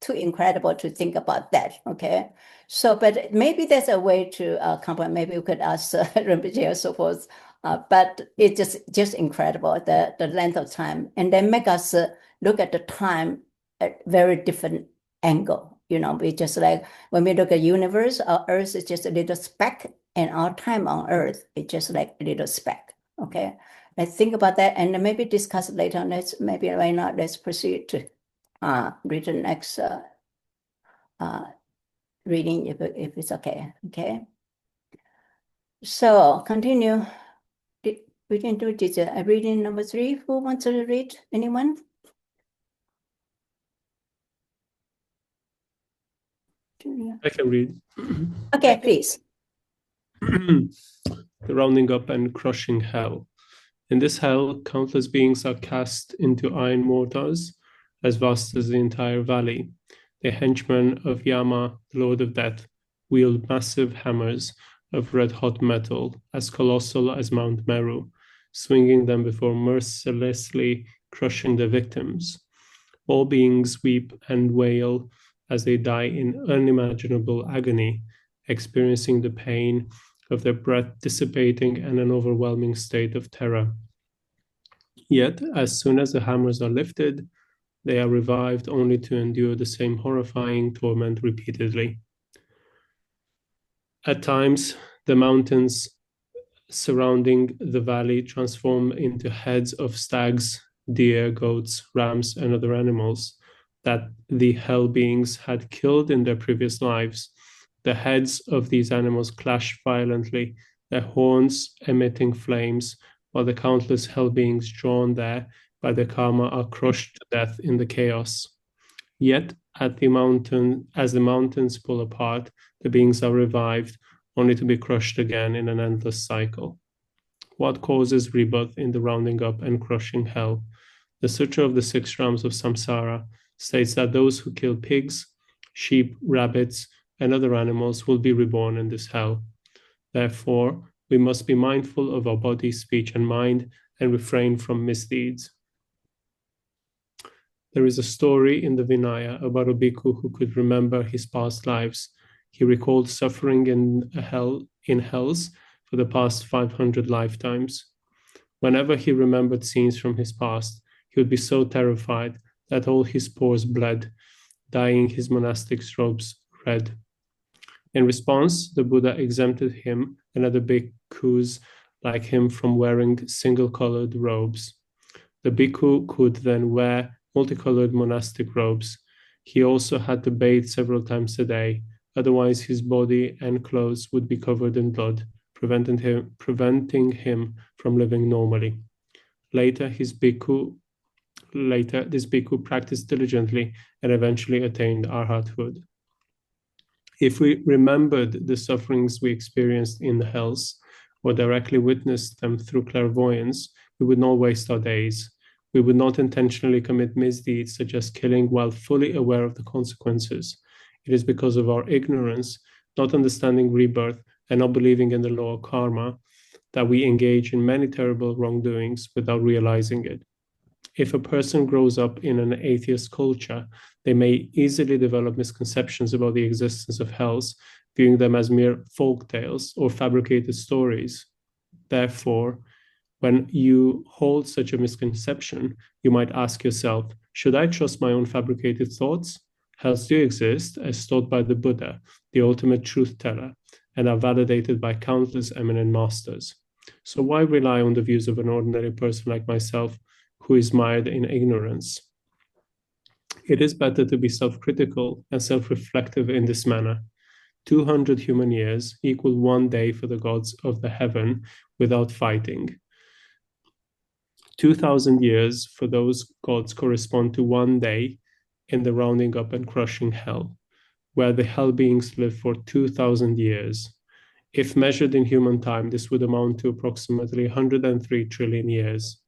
too incredible to think about that. Okay, so but maybe there's a way to compare. Maybe we could ask Rinpoche or so forth. But it's just incredible, the length of time, and then make us look at the time at very different angle. You know, we just like when we look at universe, our Earth is just a little speck, and our time on Earth is just like a little speck. Okay, let's think about that, and maybe discuss it later on. Maybe right now let's proceed to read the next reading if it's okay. Okay. So continue. We can do this. Reading number 3. Who wants to read? Anyone? I can read. Okay, please. The rounding up and crushing hell. In this hell, countless beings are cast into iron mortars, as vast as the entire valley. The henchmen of Yama, the Lord of Death, wield massive hammers of red-hot metal, as colossal as Mount Meru, swinging them before mercilessly crushing the victims. All beings weep and wail as they die in unimaginable agony, experiencing the pain of their breath dissipating and an overwhelming state of terror. Yet, as soon as the hammers are lifted, they are revived only to endure the same horrifying torment repeatedly. At times, the mountains surrounding the valley transform into heads of stags, deer, goats, rams, and other animals that the hell beings had killed in their previous lives. The heads of these animals clash violently, their horns emitting flames, while the countless hell beings drawn there by the karma are crushed to death in the chaos. Yet, as the mountains pull apart, the beings are revived, only to be crushed again in an endless cycle. What causes rebirth in the rounding up and crushing hell? The Sutra of the 6 Realms of Samsara states that those who kill pigs, sheep, rabbits, and other animals will be reborn in this hell. Therefore, we must be mindful of our body, speech, and mind, and refrain from misdeeds. There is a story in the Vinaya about a bhikkhu who could remember his past lives. He recalled suffering in hells for the past 500 lifetimes. Whenever he remembered scenes from his past, he would be so terrified that all his pores bled, dyeing his monastic robes red. In response, the Buddha exempted him and other bhikkhus like him from wearing single-colored robes. The bhikkhu could then wear multicolored monastic robes. He also had to bathe several times a day. Otherwise, his body and clothes would be covered in blood, preventing him from living normally. Later, this bhikkhu practiced diligently and eventually attained arhathood. If we remembered the sufferings we experienced in the hells, or directly witnessed them through clairvoyance, we would not waste our days. We would not intentionally commit misdeeds such as killing while fully aware of the consequences. It is because of our ignorance, not understanding rebirth, and not believing in the law of karma, that we engage in many terrible wrongdoings without realizing it. If a person grows up in an atheist culture, they may easily develop misconceptions about the existence of hells, viewing them as mere folk tales or fabricated stories. Therefore, when you hold such a misconception, you might ask yourself, should I trust my own fabricated thoughts? Hells do exist, as taught by the Buddha, the ultimate truth teller, and are validated by countless eminent masters. So why rely on the views of an ordinary person like myself, who is mired in ignorance? It is better to be self-critical and self-reflective in this manner. 200 human years equal 1 day for the gods of the heaven without fighting. 2,000 years for those gods correspond to 1 day in the rounding up and crushing hell, where the hell beings live for 2,000 years. If measured in human time, this would amount to approximately 103 trillion years.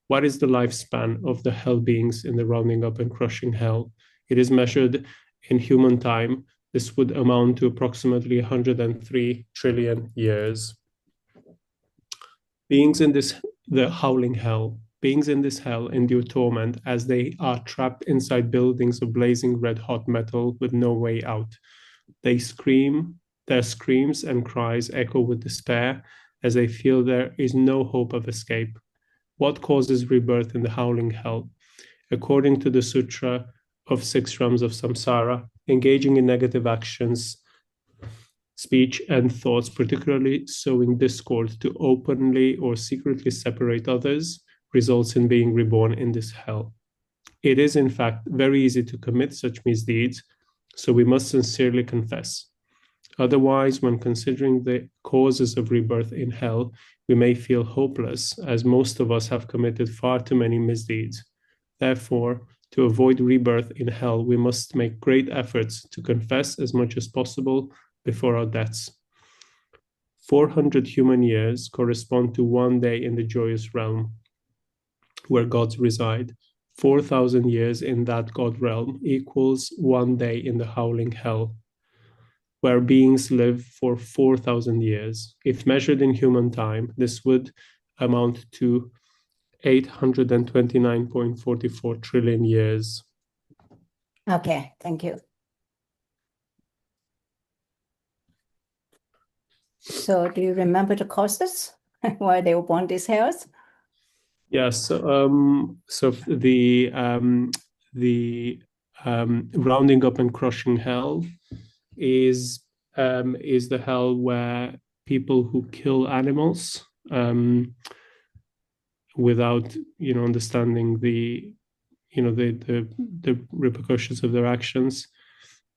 What is the lifespan of the hell beings in the rounding up and crushing hell? It is measured in human time. This would amount to approximately 103 trillion years. Beings in the howling hell Beings in this hell endure torment as they are trapped inside buildings of blazing red-hot metal with no way out. They scream, their screams and cries echo with despair as they feel there is no hope of escape. What causes rebirth in the howling hell? According to the Sutra of 6 realms of samsara, engaging in negative actions, speech, and thoughts, particularly sowing discord to openly or secretly separate others, results in being reborn in this hell. It is, in fact, very easy to commit such misdeeds, so we must sincerely confess. Otherwise, when considering the causes of rebirth in hell, we may feel hopeless, as most of us have committed far too many misdeeds. Therefore, to avoid rebirth in hell, we must make great efforts to confess as much as possible before our deaths. 400 human years correspond to 1 day in the joyous realm where gods reside. 4,000 years in that god realm equals 1 day in the howling hell, where beings live for 4,000 years. If measured in human time, this would amount to 829.44 trillion years. Okay, thank you. So do you remember the causes why they were born these hells? Yes. So the rounding up and crushing hell is the hell where people who kill animals without understanding the repercussions of their actions,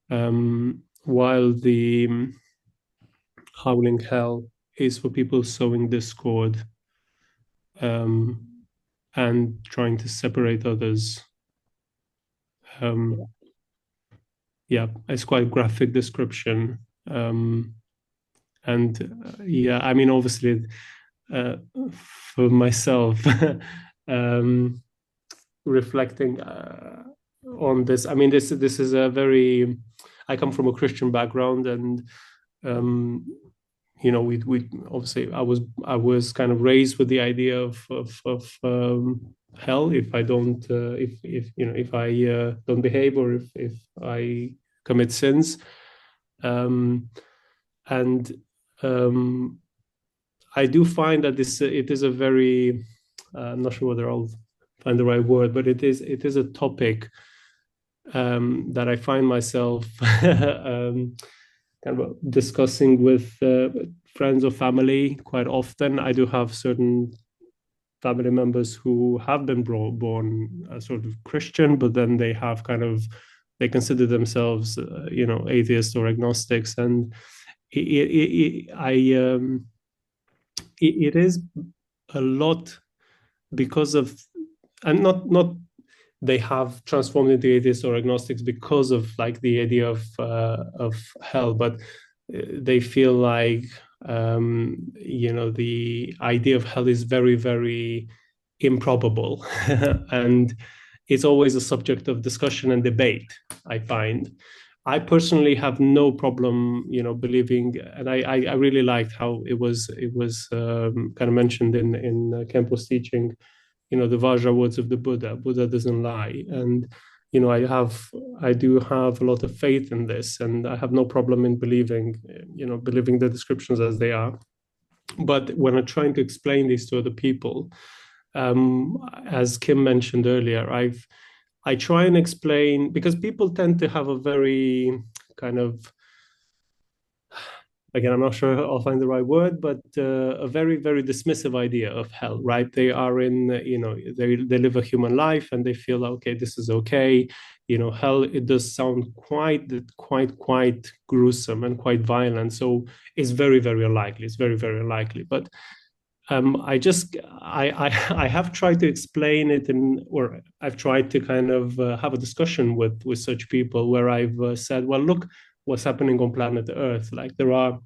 while the howling hell is for people sowing discord and trying to separate others. Yeah, it's quite a graphic description. Yeah, I mean, obviously, for myself, reflecting on this, I mean, this is a very, I come from a Christian background, and we obviously I was kind of raised with the idea of hell if I don't if I don't behave, or if I commit sins, I do find that it is a very I'm not sure whether I'll find the right word, but it is a topic that I find myself kind of discussing with friends or family quite often. I do have certain family members who have been born sort of Christian, but then they have they consider themselves, atheists or agnostics, and it is a lot because of, and not they have transformed into atheists or agnostics because of the idea of hell, but they feel like the idea of hell is very, very improbable, and it's always a subject of discussion and debate. I find. I personally have no problem, believing, and I really liked how it was kind of mentioned in Kempo's teaching. The Vajra words of the Buddha. Buddha doesn't lie, and I do have a lot of faith in this, and I have no problem in believing the descriptions as they are. But when I'm trying to explain these to other people, as Kim mentioned earlier, I try and explain, because people tend to have a very kind of, again, I'm not sure I'll find the right word, but a very, very dismissive idea of hell, right? They are in, they live a human life and they feel, okay, this is okay. Hell, it does sound quite gruesome and quite violent. So it's very, very unlikely. It's very, very unlikely. But I have tried to explain it or I've tried to kind of have a discussion with such people where I've said, well, look what's happening on planet Earth. Like, there are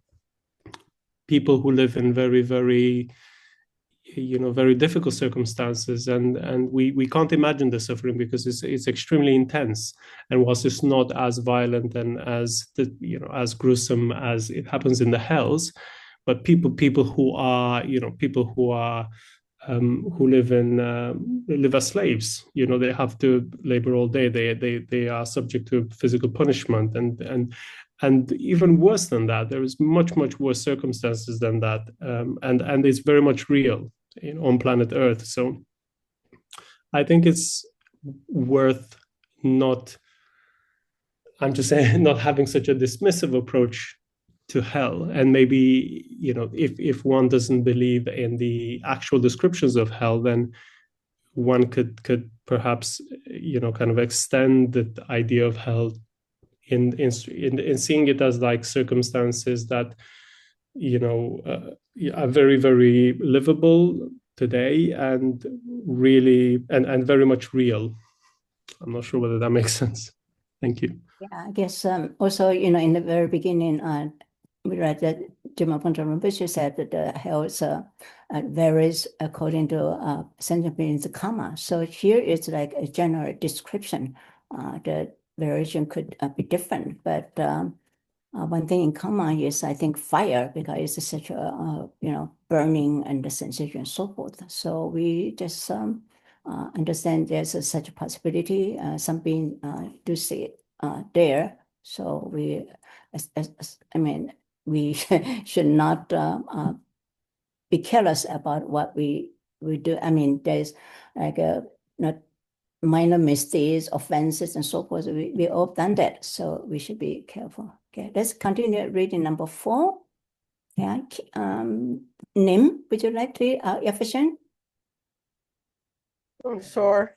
people who live in very, very, very difficult circumstances, and we can't imagine the suffering because it's extremely intense. And whilst it's not as violent and as gruesome as it happens in the hells, but people who are who live as slaves. You know, they have to labor all day. They are subject to physical punishment, and even worse than that, there is much worse circumstances than that, and it's very much real on planet Earth. So I think it's worth not, I'm just saying, not having such a dismissive approach to hell. And maybe, you know, if one doesn't believe in the actual descriptions of hell, then one could perhaps, you know, kind of extend the idea of hell in seeing it as like circumstances that, you know, are very livable today and really and very much real. I'm not sure whether that makes sense. Thank you. Yeah, I guess also, you know, in the very beginning, we read that Jimabunta Rinpoche said that the hell varies according to sentient beings' karma. So here it's like a general description. The variation could be different, but one thing in common is, I think, fire, because it's such a, you know, burning and the sensation and so forth. So we just understand there's such a possibility. Some being do see it there. So we, I mean, we should not be careless about what we do. I mean, there's like not minor mistakes, offenses, and so forth. We all done that, so we should be careful. Okay, let's continue reading number 4. Yeah, Nim, would you like to efficient? I'm sure.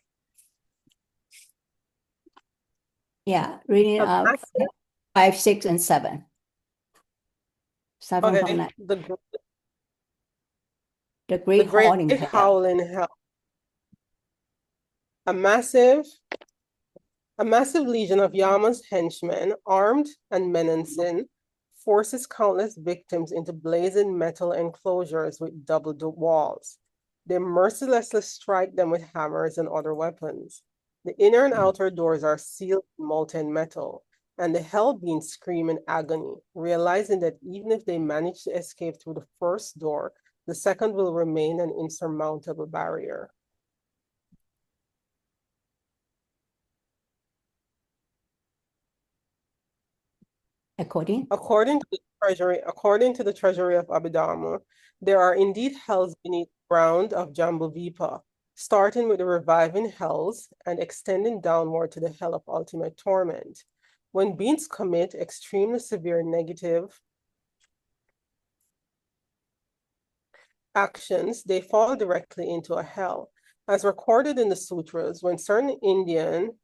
Yeah, reading 5, 6, and 7. Starting from that. The great howling hell. Howling hell. A massive legion of Yama's henchmen, armed and menacing, forces countless victims into blazing metal enclosures with doubled walls. They mercilessly strike them with hammers and other weapons. The inner and outer doors are sealed with molten metal, and the hell beings scream in agony, realizing that even if they manage to escape through the first door, the second will remain an insurmountable barrier. According to the treasury of Abhidharma, there are indeed hells beneath the ground of Jambudvipa, starting with the reviving hells and extending downward to the hell of ultimate torment. When beings commit extremely severe negative actions, they fall directly into a hell. As recorded in the sutras, when certain Indian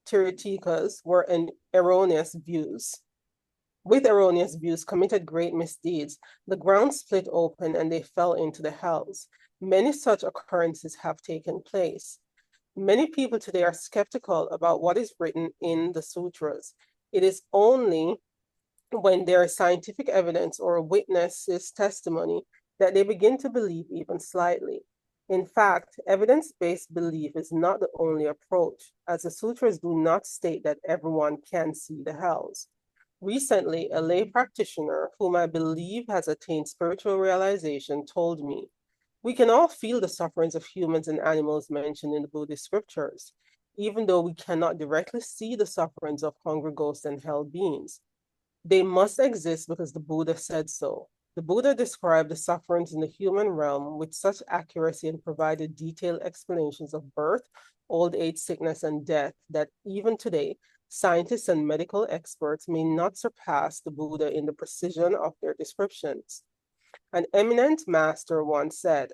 Tirthikas were in erroneous views, committed great misdeeds, the ground split open and they fell into the hells. Many such occurrences have taken place. Many people today are skeptical about what is written in the sutras. It is only when there is scientific evidence or a witness's testimony that they begin to believe even slightly. In fact, evidence-based belief is not the only approach, as the sutras do not state that everyone can see the hells. Recently, a lay practitioner whom I believe has attained spiritual realization told me, "We can all feel the sufferings of humans and animals mentioned in the Buddhist scriptures, even though we cannot directly see the sufferings of hungry ghosts and hell beings. They must exist because the Buddha said so. The Buddha described the sufferings in the human realm with such accuracy and provided detailed explanations of birth, old age, sickness, and death that even today, scientists and medical experts may not surpass the Buddha in the precision of their descriptions. An eminent master once said,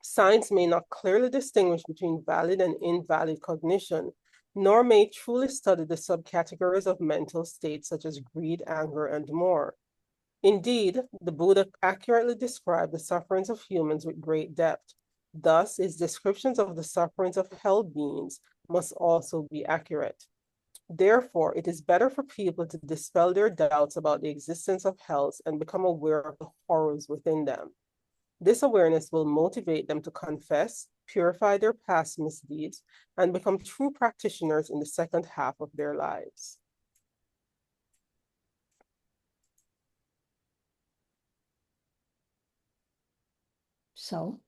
"Science may not clearly distinguish between valid and invalid cognition, nor may truly study the subcategories of mental states such as greed, anger, and more." Indeed, the Buddha accurately described the sufferings of humans with great depth. Thus, his descriptions of the sufferings of hell beings must also be accurate. Therefore, it is better for people to dispel their doubts about the existence of hells and become aware of the horrors within them. This awareness will motivate them to confess, purify their past misdeeds, and become true practitioners in the second half of their lives. So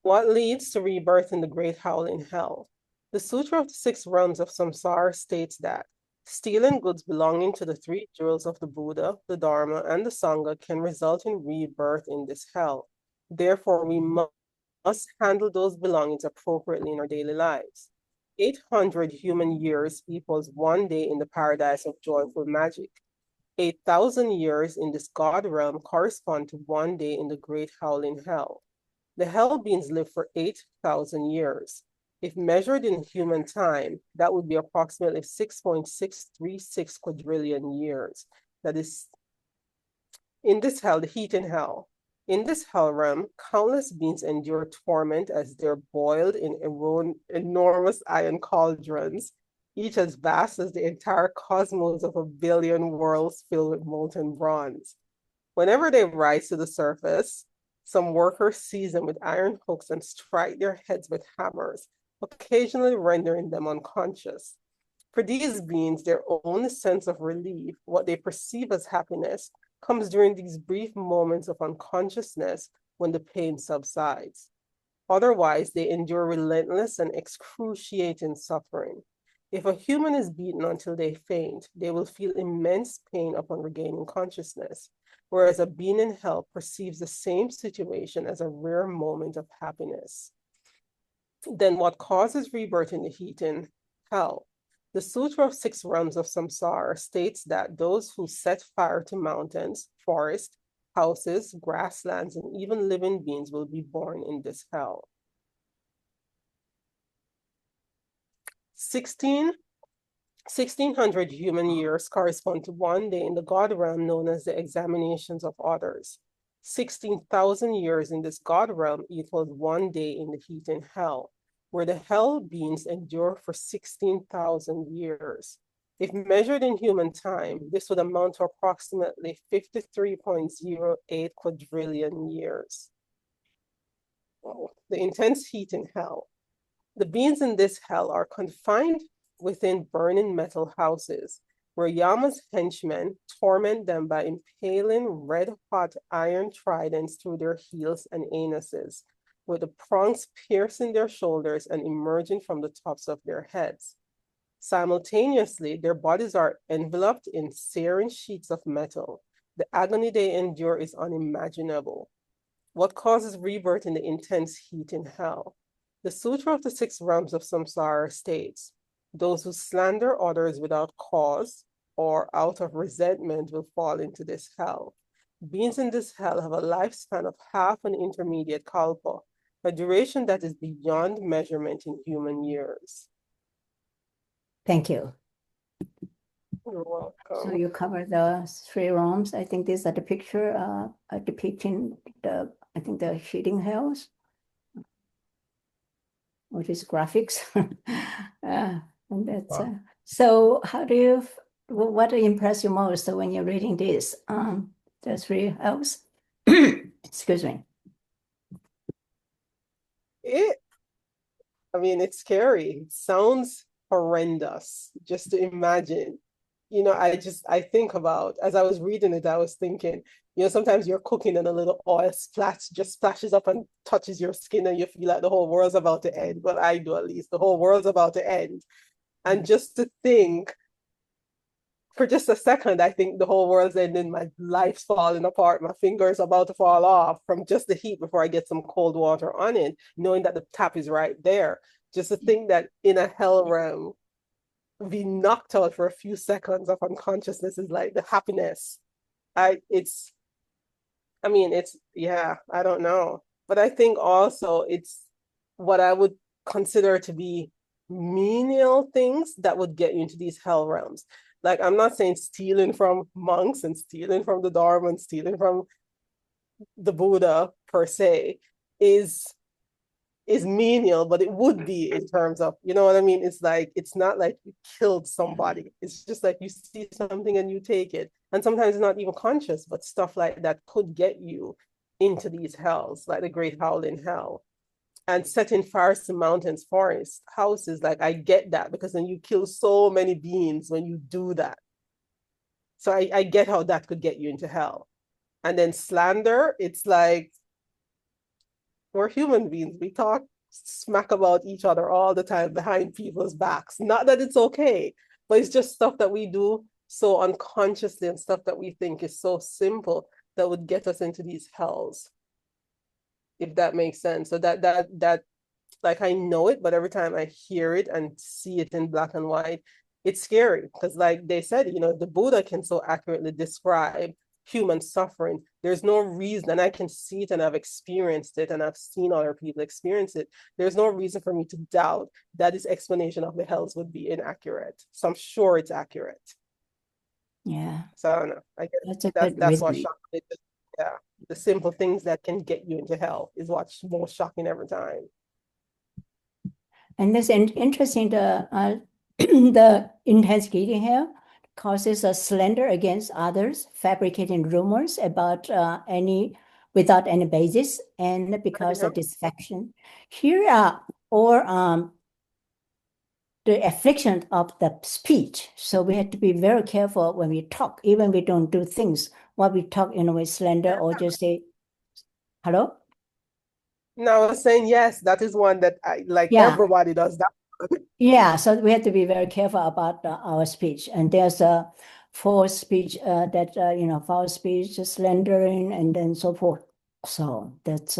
What leads to rebirth in the great howl in hell? The Sutra of the Six Realms of Samsara states that stealing goods belonging to the three jewels of the Buddha, the Dharma, and the Sangha can result in rebirth in this hell. Therefore, we must handle those belongings appropriately in our daily lives. 800 human years equals 1 day in the paradise of joyful magic. 8,000 years in this God realm correspond to 1 day in the great howl in hell. The hell beings live for 8,000 years. If measured in human time, that would be approximately 6.636 quadrillion years. That is, in this hell, the heat in hell. In this hell realm, countless beings endure torment as they're boiled in enormous iron cauldrons, each as vast as the entire cosmos of 1 billion worlds filled with molten bronze. Whenever they rise to the surface, some workers seize them with iron hooks and strike their heads with hammers, occasionally rendering them unconscious. For these beings, their only sense of relief, what they perceive as happiness, comes during these brief moments of unconsciousness when the pain subsides. Otherwise, they endure relentless and excruciating suffering. If a human is beaten until they faint, they will feel immense pain upon regaining consciousness, whereas a being in hell perceives the same situation as a rare moment of happiness. Then what causes rebirth in the heat in hell? The Sutra of Six Realms of Samsara states that those who set fire to mountains, forests, houses, grasslands, and even living beings will be born in this hell. 1600 human years correspond to 1 day in the God realm known as the examinations of others. 16,000 years in this God realm equals 1 day in the heat in hell, where the hell beings endure for 16,000 years. If measured in human time, this would amount to approximately 53.08 quadrillion years. Oh, the intense heat in hell. The beings in this hell are confined within burning metal houses, where Yama's henchmen torment them by impaling red-hot iron tridents through their heels and anuses, with the prongs piercing their shoulders and emerging from the tops of their heads. Simultaneously, their bodies are enveloped in searing sheets of metal. The agony they endure is unimaginable. What causes rebirth in the intense heat in hell? The Sutra of the Six Realms of Samsara states, those who slander others without cause or out of resentment will fall into this hell. Beings in this hell have a lifespan of half an intermediate kalpa, a duration that is beyond measurement in human years. Thank you. You're welcome. So you cover the 3 realms. I think these are the picture depicting the, I think the heating hells, which is graphics. And that's so how do you, what impressed you most when you're reading this, the 3 hells? Excuse me. I mean, it's scary. It sounds horrendous just to imagine. You know, I think about, as I was reading it, I was thinking, you know, sometimes you're cooking and a little oil just splashes up and touches your skin and you feel like the whole world's about to end. Well, I do at least. The whole world's about to end. And just to think, for just a second, I think the whole world's ending, my life's falling apart, my fingers about to fall off from just the heat before I get some cold water on it, knowing that the tap is right there. Just to think that in a hell realm, be knocked out for a few seconds of unconsciousness is like the happiness. I don't know. But I think also it's what I would consider to be menial things that would get you into these hell realms. Like, I'm not saying stealing from monks and stealing from the Dharma and stealing from the Buddha per se is menial, but it would be in terms of, you know what I mean? It's like, it's not like you killed somebody. It's just like you see something and you take it. And sometimes it's not even conscious, but stuff like that could get you into these hells, like the great howl in hell. And setting fires to mountains, forests, houses, like I get that, because then you kill so many beings when you do that. So I get how that could get you into hell. And then slander, it's like, We're human beings. We talk smack about each other all the time behind people's backs. Not that it's okay, but it's just stuff that we do so unconsciously and stuff that we think is so simple that would get us into these hells, if that makes sense. So that like, I know it, but every time I hear it and see it in black and white, it's scary, because like they said, you know, the Buddha can so accurately describe human suffering. There's no reason, and I can see it and I've experienced it and I've seen other people experience it. There's no reason for me to doubt that his explanation of the hells would be inaccurate. So I'm sure it's accurate. Yeah, So I don't know. I that's a guess good that's what reasoning. shocked me. Yeah, the simple things that can get you into hell is what's more shocking every time. And it's interesting, the intense heating here causes a slander against others, fabricating rumors about without any basis, and because of disaffection. Here are or the affliction of the speech. So we have to be very careful when we talk, even we don't do things, what we talk with slander or just say, hello? No, I was saying, yes, that is one that I like. Yeah. Everybody does that. Yeah, so we have to be very careful about our speech. And there's a false speech false speech, slandering, and then so forth. So that's,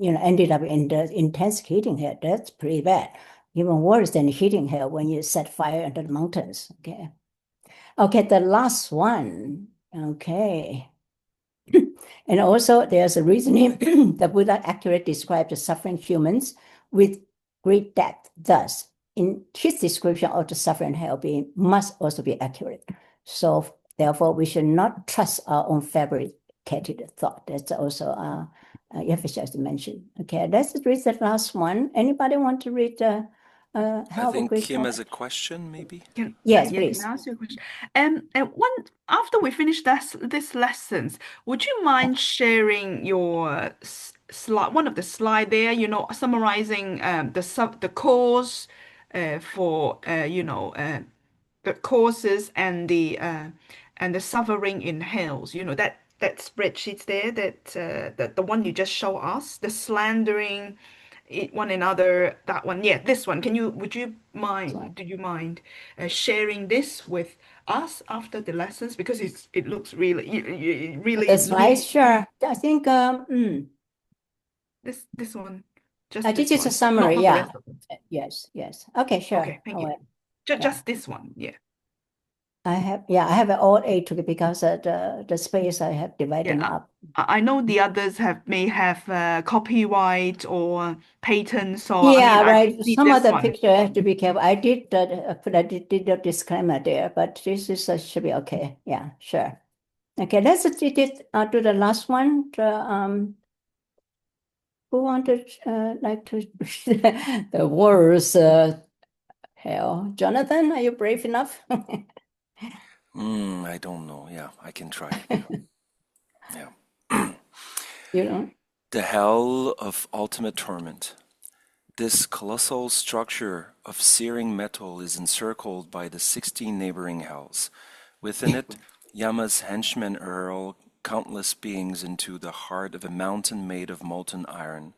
ended up in the intense heating here. That's pretty bad. Even worse than heating here when you set fire under the mountains. Okay. Okay, the last one. Okay. And also there's a reasoning the Buddha accurately described the suffering humans with great depth. Thus, in his description of the suffering hell being must also be accurate. So therefore, we should not trust our own fabricated thought. That's also just mentioned. Okay, let's read the last one. Anybody want to read I think Kim has a question, maybe? Yes, yeah, please. can I ask you a question? After we finish this lessons, would you mind sharing your slide, one of the slide there, summarizing the cause for the causes and the suffering in hells, that spreadsheet there, that the one you just show us, the slandering one another, that one, yeah, this one. Would you mind? Do you mind sharing this with us after the lessons, because it looks really The slides, sure. I think this one, just this this is a one, summary. not the Yeah. rest of it. Yes. Okay, sure. Okay, thank you. Yeah. Just this one, yeah. I have all eight because the space I have divided Yeah, up. I know the others may have copyright or patents, so Yeah, I right. see Some of this the one. picture I have to be careful. I did did a disclaimer there, but this is should be okay. Yeah, sure. Okay, let's do the last one. Who wanted like to the words hell? Jonathan, are you brave enough? I don't know. Yeah, I can try. Yeah. You know? The hell of ultimate torment. This colossal structure of searing metal is encircled by the 16 neighboring hells. Within it, Yama's henchmen hurl countless beings into the heart of a mountain made of molten iron,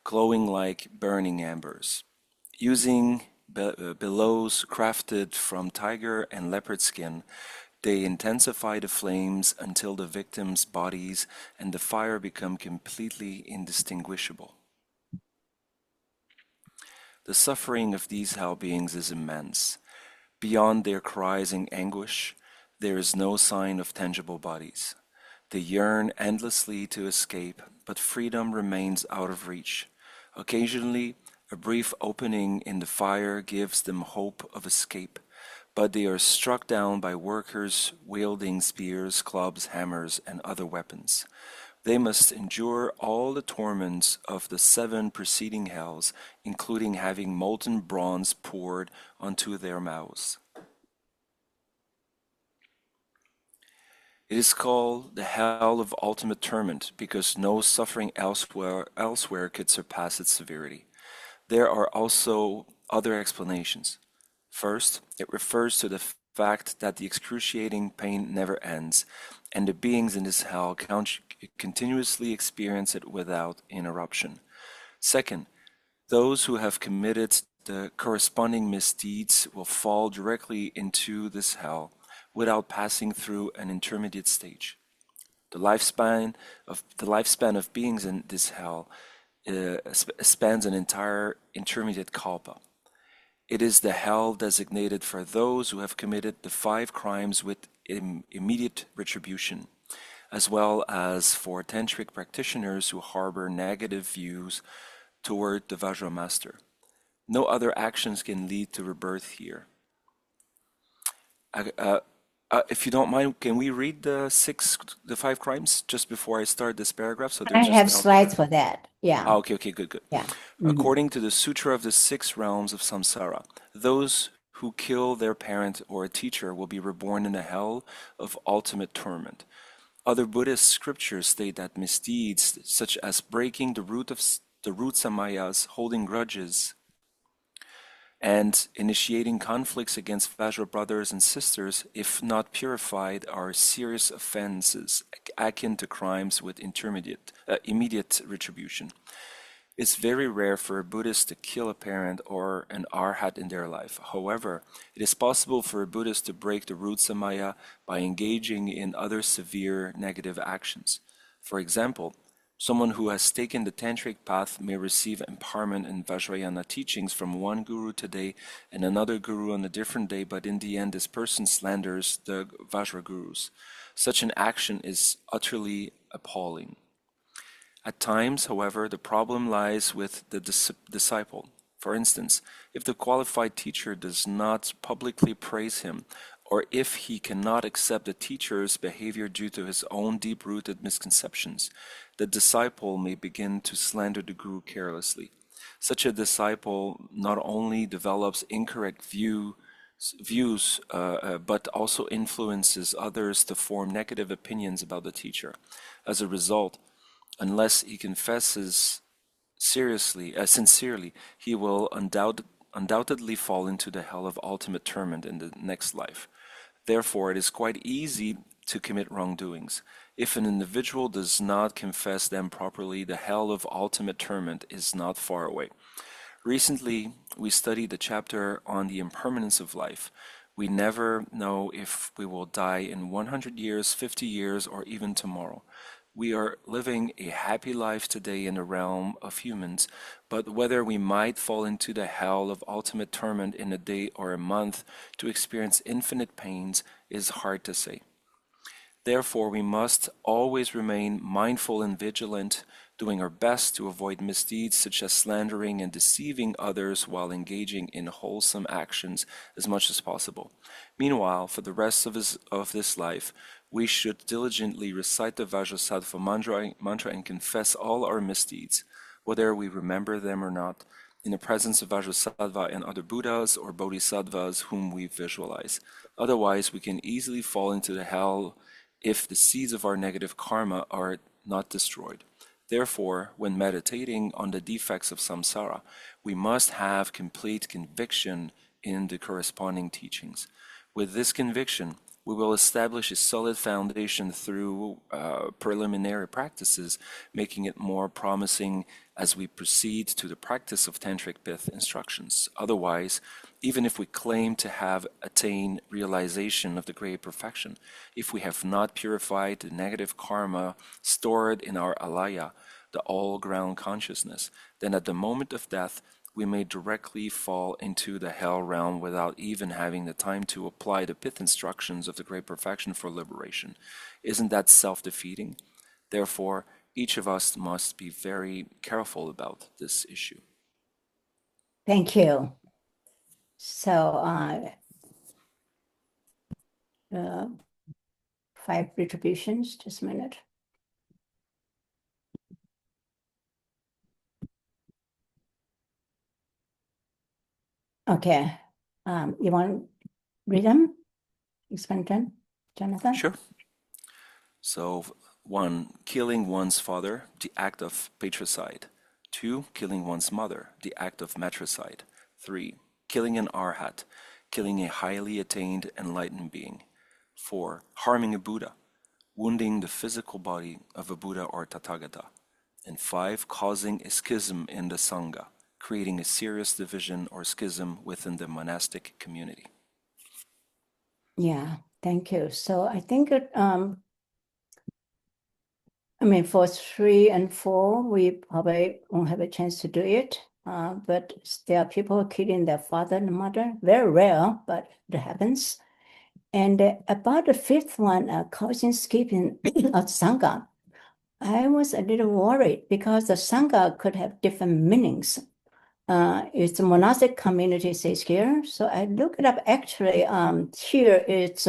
glowing like burning embers. Using bellows crafted from tiger and leopard skin, they intensify the flames until the victims' bodies and the fire become completely indistinguishable. The suffering of these hell beings is immense. Beyond their cries in anguish, there is no sign of tangible bodies. They yearn endlessly to escape, but freedom remains out of reach. Occasionally, a brief opening in the fire gives them hope of escape, but they are struck down by workers wielding spears, clubs, hammers, and other weapons. They must endure all the torments of the 7 preceding hells, including having molten bronze poured onto their mouths. It is called the hell of ultimate torment because no suffering elsewhere could surpass its severity. There are also other explanations. First, it refers to the fact that the excruciating pain never ends, and the beings in this hell You continuously experience it without interruption. Second, those who have committed the corresponding misdeeds will fall directly into this hell without passing through an intermediate stage. The lifespan of beings in this hell spans an entire intermediate kalpa. It is the hell designated for those who have committed the 5 crimes with immediate retribution, as well as for tantric practitioners who harbor negative views toward the Vajra master. No other actions can lead to rebirth here. If you don't mind, can we read the 5 crimes just before I start this paragraph? So they're I just have out slides there. for that. Yeah. Ah, okay, good. Yeah. According to the Sutra of the 6 realms of samsara, those who kill their parent or a teacher will be reborn in a hell of ultimate torment. Other Buddhist scriptures state that misdeeds such as breaking the root samayas, holding grudges, and initiating conflicts against Vajra brothers and sisters, if not purified, are serious offenses akin to crimes with immediate retribution. It's very rare for a Buddhist to kill a parent or an arhat in their life. However, it is possible for a Buddhist to break the root samaya by engaging in other severe negative actions. For example, someone who has taken the tantric path may receive empowerment in Vajrayana teachings from one guru today and another guru on a different day, but in the end this person slanders the Vajra gurus. Such an action is utterly appalling. At times, however, the problem lies with the disciple. For instance, if the qualified teacher does not publicly praise him, or if he cannot accept the teacher's behavior due to his own deep-rooted misconceptions, the disciple may begin to slander the guru carelessly. Such a disciple not only develops incorrect views, but also influences others to form negative opinions about the teacher. As a result, unless he confesses sincerely, he will undoubtedly fall into the hell of ultimate torment in the next life. Therefore, it is quite easy to commit wrongdoings. If an individual does not confess them properly, the hell of ultimate torment is not far away. Recently, we studied the chapter on the impermanence of life. We never know if we will die in 100 years, 50 years, or even tomorrow. We are living a happy life today in the realm of humans, but whether we might fall into the hell of ultimate torment in a day or a month to experience infinite pains is hard to say. Therefore, we must always remain mindful and vigilant, doing our best to avoid misdeeds such as slandering and deceiving others while engaging in wholesome actions as much as possible. Meanwhile, for the rest of this life, we should diligently recite the Vajrasattva mantra and confess all our misdeeds, whether we remember them or not, in the presence of Vajrasattva and other Buddhas or Bodhisattvas whom we visualize. Otherwise, we can easily fall into the hell if the seeds of our negative karma are not destroyed. Therefore, when meditating on the defects of samsara, we must have complete conviction in the corresponding teachings. With this conviction, we will establish a solid foundation through preliminary practices, making it more promising as we proceed to the practice of tantric pith instructions. Otherwise, even if we claim to have attained realization of the great perfection, if we have not purified the negative karma stored in our alaya, the all-ground consciousness, then at the moment of death, we may directly fall into the hell realm without even having the time to apply the pith instructions of the great perfection for liberation. Isn't that self-defeating? Therefore, each of us must be very careful about this issue. Thank you. So, 5 retributions, just a minute. Okay, you want to read them? Explain them, Jonathan? Sure. So, 1, killing one's father, the act of patricide. 2, killing one's mother, the act of matricide. 3, killing an arhat, killing a highly attained enlightened being. 4, harming a Buddha. wounding the physical body of a Buddha or Tathagata. And 5, causing a schism in the Sangha, creating a serious division or schism within the monastic community. Yeah, thank you. So I think I mean, for 3 and 4, we probably won't have a chance to do it. But there are people killing their father and mother. Very rare, but it happens. And about the 5th one, causing skipping of Sangha, I was a little worried because the Sangha could have different meanings. It's a monastic community, says here. So I looked it up. Actually, here it's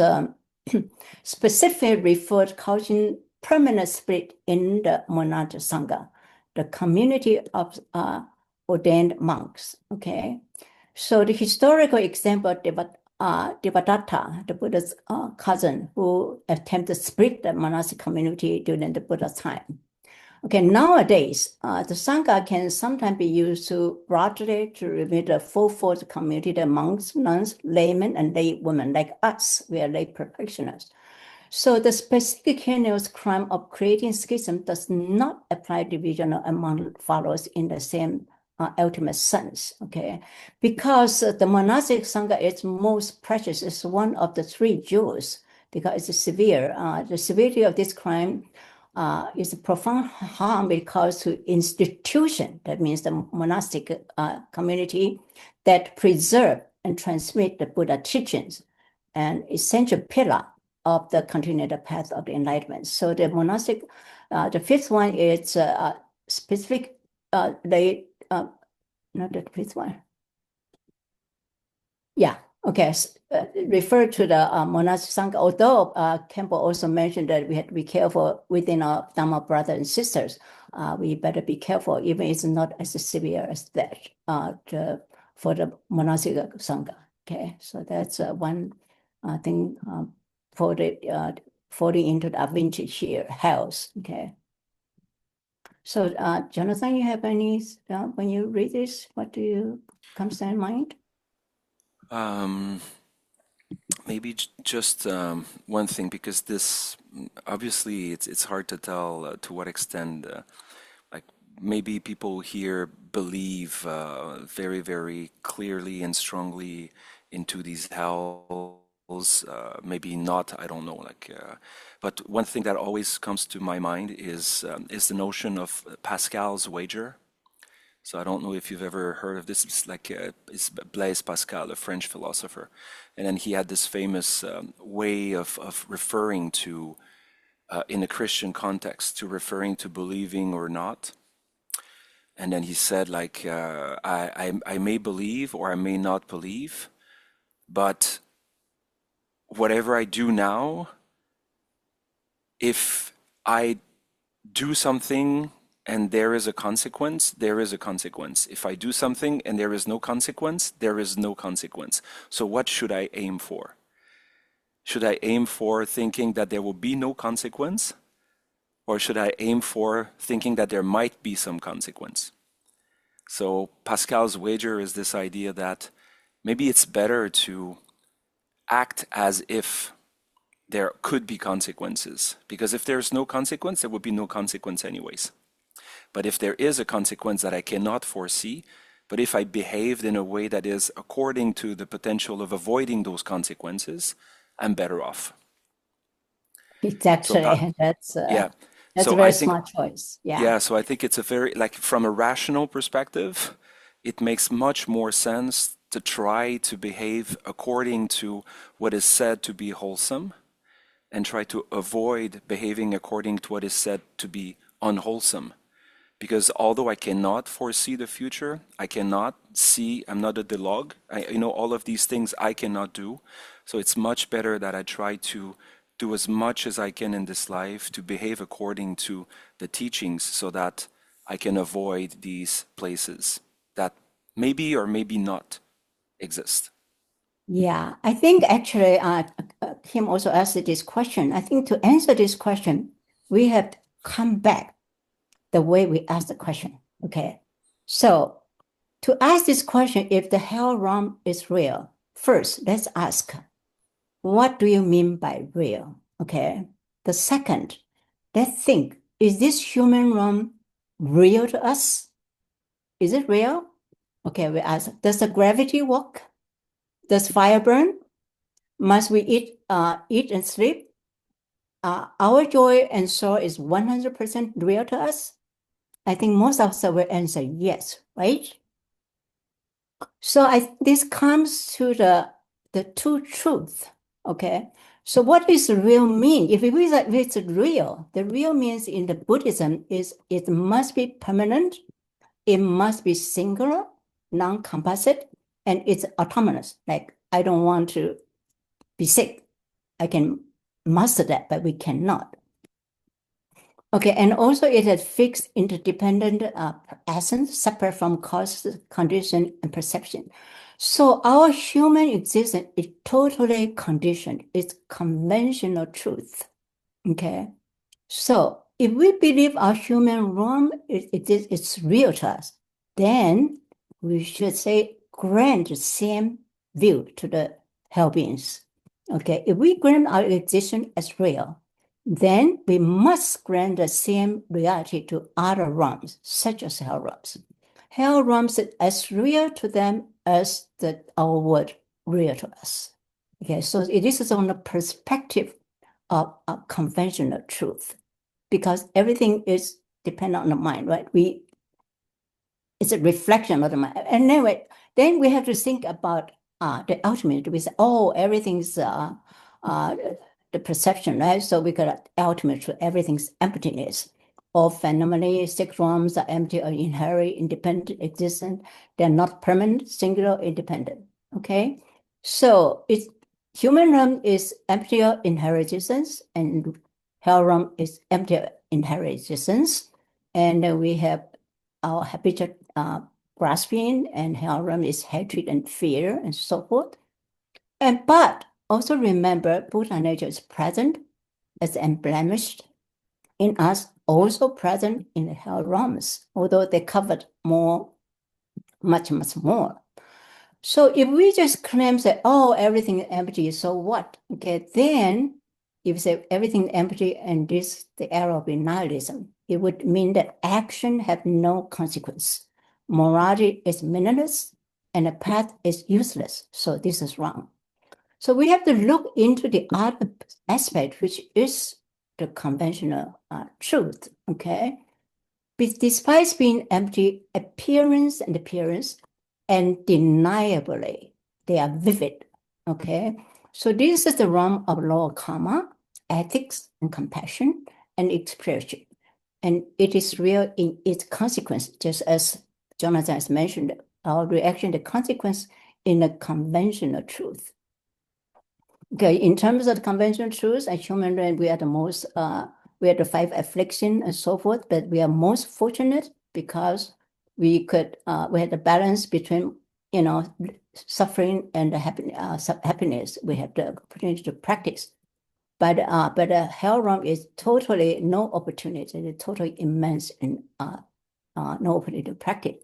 specifically referred causing permanent split in the monastic Sangha, the community of ordained monks. Okay, so the historical example, Devadatta, the Buddha's cousin, who attempted to split the monastic community during the Buddha's time. Okay, nowadays, the Sangha can sometimes be used to broadly to reveal the fourfold community, the monks, nuns, laymen, and lay women, like us. We are lay practitioners. So the specific heinous crime of creating schism does not apply division among followers in the same ultimate sense, okay? Because the monastic Sangha is most precious, is one of the 3 jewels, because it's severe. The severity of this crime is a profound harm it causes to institution, that means the monastic community, that preserve and transmit the Buddha teachings, an essential pillar of the continued path of the enlightenment. So the monastic, the 5th one is specific, not the 5th one. Yeah, okay, refer to the monastic Sangha, although Campbell also mentioned that we have to be careful within our Dhamma brothers and sisters. We better be careful, even it's not as severe as that for the monastic Sangha. Okay, so that's one thing for the into the adventure here, health. Okay. So, Jonathan, you have any, when you read this, what do you comes to mind? Maybe just one thing, because this obviously it's hard to tell to what extent like maybe people here believe very, very clearly and strongly into these hells, maybe not, I don't know, like but one thing that always comes to my mind is the notion of Pascal's wager. So I don't know if you've ever heard of this. It's like it's Blaise Pascal, a French philosopher, and then he had this famous way of referring to, in a Christian context, to referring to believing or not. And then he said, like, I may believe or I may not believe, but whatever I do now, if I do something and there is a consequence, there is a consequence. If I do something and there is no consequence, there is no consequence. So what should I aim for? Should I aim for thinking that there will be no consequence? Or should I aim for thinking that there might be some consequence? So Pascal's wager is this idea that maybe it's better to act as if there could be consequences. Because if there's no consequence, there would be no consequence anyways. But if there is a consequence that I cannot foresee, but if I behaved in a way that is according to the potential of avoiding those consequences, I'm better off. Exactly. So That's yeah. That's So a very I think, smart choice. Yeah. yeah, so I think it's a very, like from a rational perspective, it makes much more sense to try to behave according to what is said to be wholesome and try to avoid behaving according to what is said to be unwholesome. Because although I cannot foresee the future, I cannot see, I'm not a Delog, all of these things I cannot do. So it's much better that I try to do as much as I can in this life to behave according to the teachings so that I can avoid these places that maybe or maybe not exist. Yeah, I think actually Kim also asked this question. I think to answer this question, we have to come back the way we ask the question. Okay. So to ask this question, if the hell realm is real, first let's ask, what do you mean by real? Okay. The second, let's think, is this human realm real to us? Is it real? Okay, we ask, does the gravity work? Does fire burn? Must we eat and sleep? Our joy and sorrow is 100% real to us? I think most of us will answer yes, right? So this comes to the two truths, okay? So what does real mean? If it's real, the real means in the Buddhism is it must be permanent, it must be singular, non-composite, and it's autonomous. Like, I don't want to be sick. I can master that, but we cannot. Okay, and also it has fixed interdependent essence, separate from cause, condition, and perception. So our human existence is totally conditioned. It's conventional truth. Okay, so if we believe our human realm it's real to us, then we should say grant the same view to the hell beings. Okay, if we grant our existence as real, then we must grant the same reality to other realms, such as hell realms. Hell realms are as real to them as our world real to us. Okay, so this is on the perspective of a conventional truth, because everything is dependent on the mind, right? It's a reflection of the mind. And anyway, then we have to think about the ultimate. We say, oh, everything's the perception, right? So we got ultimate truth, everything's emptiness. All phenomena, six realms are empty or inherent, independent, existent. They're not permanent, singular, independent. Okay, so it's human realm is empty or inherent existence, and hell realm is empty or inherent existence. And we have our habitual grasping, and hell realm is hatred and fear and so forth. But also remember, Buddha nature is present as unblemished in us, also present in the hell realms, although they covered more, much more. So if we just claim that, oh, everything is empty, so what? Okay, then if you say everything is empty and this the era of nihilism, it would mean that action have no consequence. Morality is meaningless and the path is useless. So this is wrong. So we have to look into the other aspect, which is the conventional truth, okay? Despite being empty, appearance, and undeniably, they are vivid, okay? So this is the realm of law of karma, ethics, and compassion, and expression. And it is real in its consequence, just as Jonathan has mentioned, our reaction, the consequence in the conventional truth. Okay, in terms of the conventional truths, as human beings, we are the most, we have the 5 affliction and so forth, but we are most fortunate because we had the balance between, suffering and the happiness. We have the opportunity to practice. But the hell realm is totally no opportunity, it's totally immense and no opportunity to practice.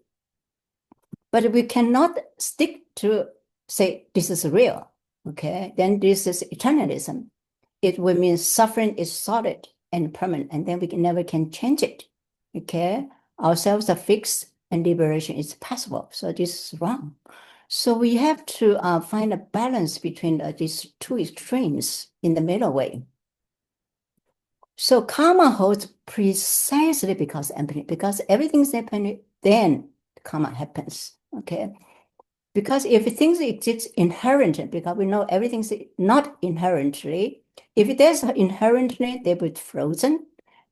But we cannot stick to say this is real. Okay, then this is eternalism. It will mean suffering is solid and permanent, and then we never can change it. Okay, ourselves are fixed and liberation is possible. So this is wrong. So we have to find a balance between these two extremes in the middle way. So karma holds precisely because everything is happening, then karma happens. Okay. Because if things exist inherently, because we know everything's not inherently, if there's inherently, they would be frozen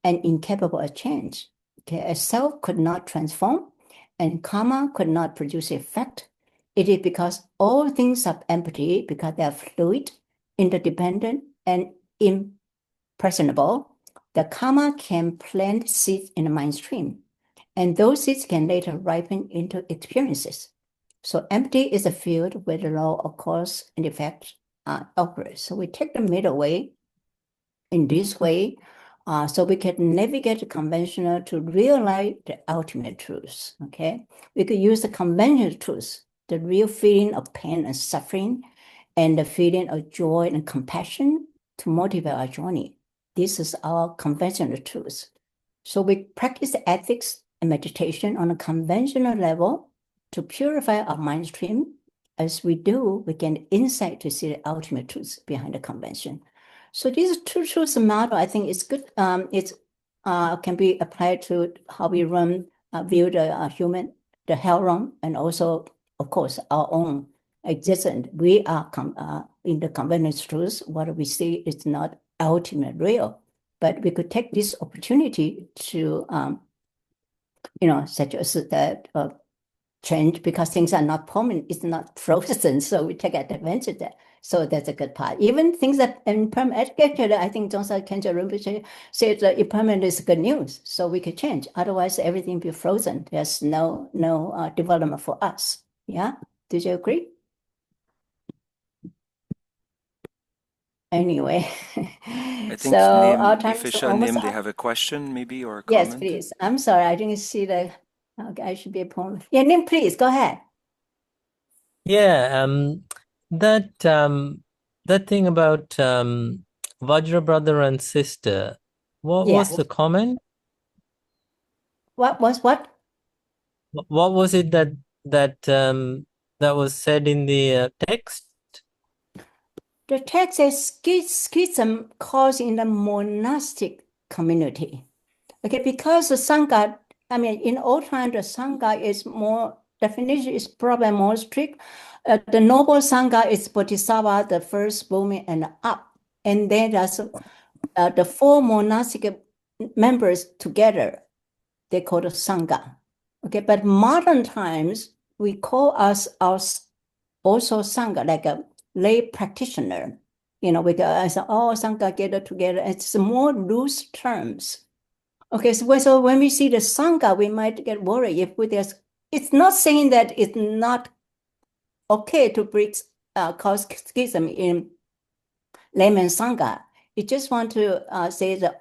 and incapable of change. Okay, a self could not transform and karma could not produce effect. It is because all things are empty, because they are fluid, interdependent, and impersonable. The karma can plant seeds in the mind stream, and those seeds can later ripen into experiences. So empty is a field where the law of cause and effect operates. So we take the middle way in this way, so we can navigate the conventional to realize the ultimate truth. Okay, we could use the conventional truth, the real feeling of pain and suffering, and the feeling of joy and compassion to motivate our journey. this is our conventional truth. So we practice ethics and meditation on a conventional level to purify our mind stream. As we do, we gain insight to see the ultimate truth behind the convention. So this two truths model, I think, is good. It's can be applied to how we view the the hell realm, and also, of course, our own existence. We are in the conventional truth. What we see is not ultimate real, but we could take this opportunity to, such as that change, because things are not permanent, it's not frozen, so we take advantage of that. So that's a good part. Even things that in permanent education, I think Dongsa Khenpo Rinpoche said that impermanent is good news, so we could change. Otherwise, everything be frozen. There's no development for us. Yeah, did you agree? Anyway, I think so Nim, our time is Ifisha, almost Nim, they up. have a question maybe or a Yes, comment? please. I'm sorry, I didn't see the. Okay, I should be a poem. Yeah, Nim, please go ahead. Yeah, that thing about Vajra brother and sister, what was Yes. the comment? What was what? What was it that was said in the text? The text says schism caused in the monastic community. Okay, because the Sangha, I mean, in old time, the Sangha is more, definition is probably more strict. The noble Sangha is Bodhisattva, the first woman and up. And then there's the four monastic members together, they call the Sangha. Okay, but modern times, we call us also Sangha, like a lay practitioner. We go, Sangha get together. It's more loose terms. Okay, so when we see the Sangha, we might get worried if it's not saying that it's not okay to cause schism in layman Sangha. It just want to say the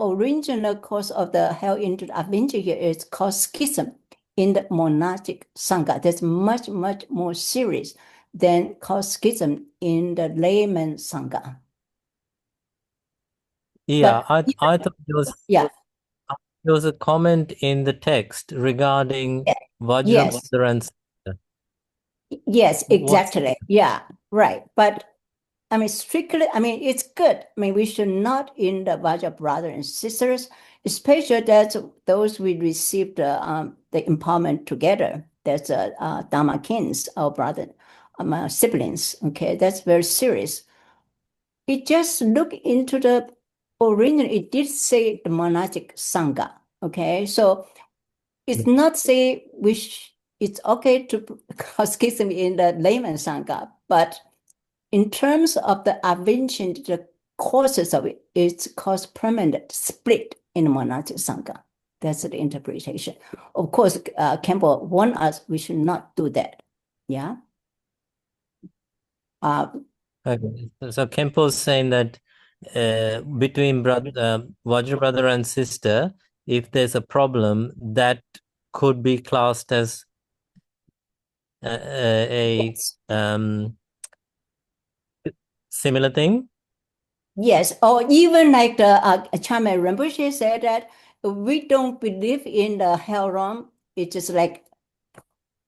original cause of the hell into the adventure here is cause schism in the monastic Sangha. That's much, much more serious than cause schism in the layman Sangha. Yeah, But I thought there was a comment in the text regarding Vajra yes. brother and sister. Yes, exactly. Yeah, right. But I mean, strictly, I mean, it's good. I mean, we should not in the Vajra brothers and sisters, especially that those we received the empowerment together. That's Dharma kings, our brother, siblings. Okay, that's very serious. It just look into the original. It did say the monastic Sangha. Okay, so it's not say it's okay to cause schism in the layman Sangha, but in terms of the invention, the causes of it, it's caused permanent split in the monastic Sangha. That's the interpretation. Of course, Khenpo warned us we should not do that. Yeah. Okay. So Khenpo is saying that between Vajra brother and sister, if there's a problem, that could be classed as a similar thing. Yes, or even like the Chame Rinpoche said that we don't believe in the hell realm. It's just like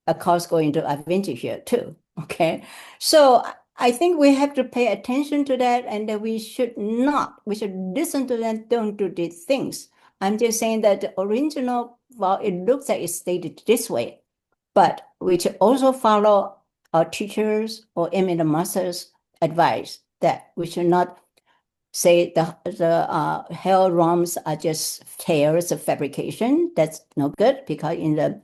a cause going to adventure here too. Okay, so I think we have to pay attention to that, and that we should listen to them, don't do these things. I'm just saying that the original, well, it looks like it's stated this way, but we should also follow our teachers or eminent masters' advice that we should not say the hell realms are just tales of fabrication. That's no good, because in the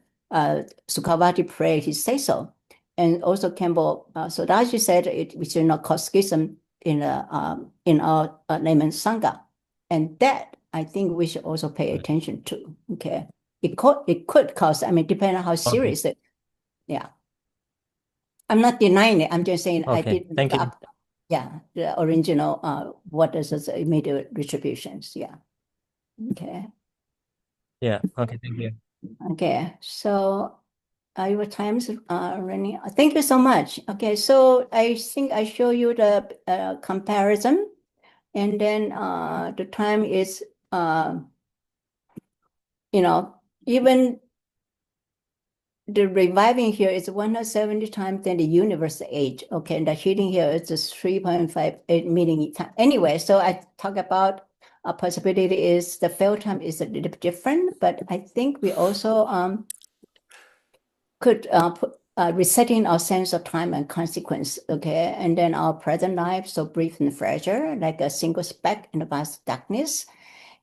Sukhavati prayer, he says so. And also Khenpo Sodaji said we should not cause schism in our layman Sangha. And that, I think we should also pay attention to. Okay. It could cause, I mean, depending on how serious it. Yeah. I'm not denying it. I'm just saying I did look up. Yeah, the original, what is it, immediate retributions. Yeah. Okay. Yeah. Okay. Thank you. Okay. So your time's running. Thank you so much. Okay. So I think I show you the comparison And then the time is, even the reviving here is 170 times than the universe age. Okay, and the heating here is just 3.58 million times. Anyway, so I talk about a possibility is the fail time is a little bit different, but I think we also could put resetting our sense of time and consequence, okay? And then our present life, so brief and fragile, like a single speck in the vast darkness.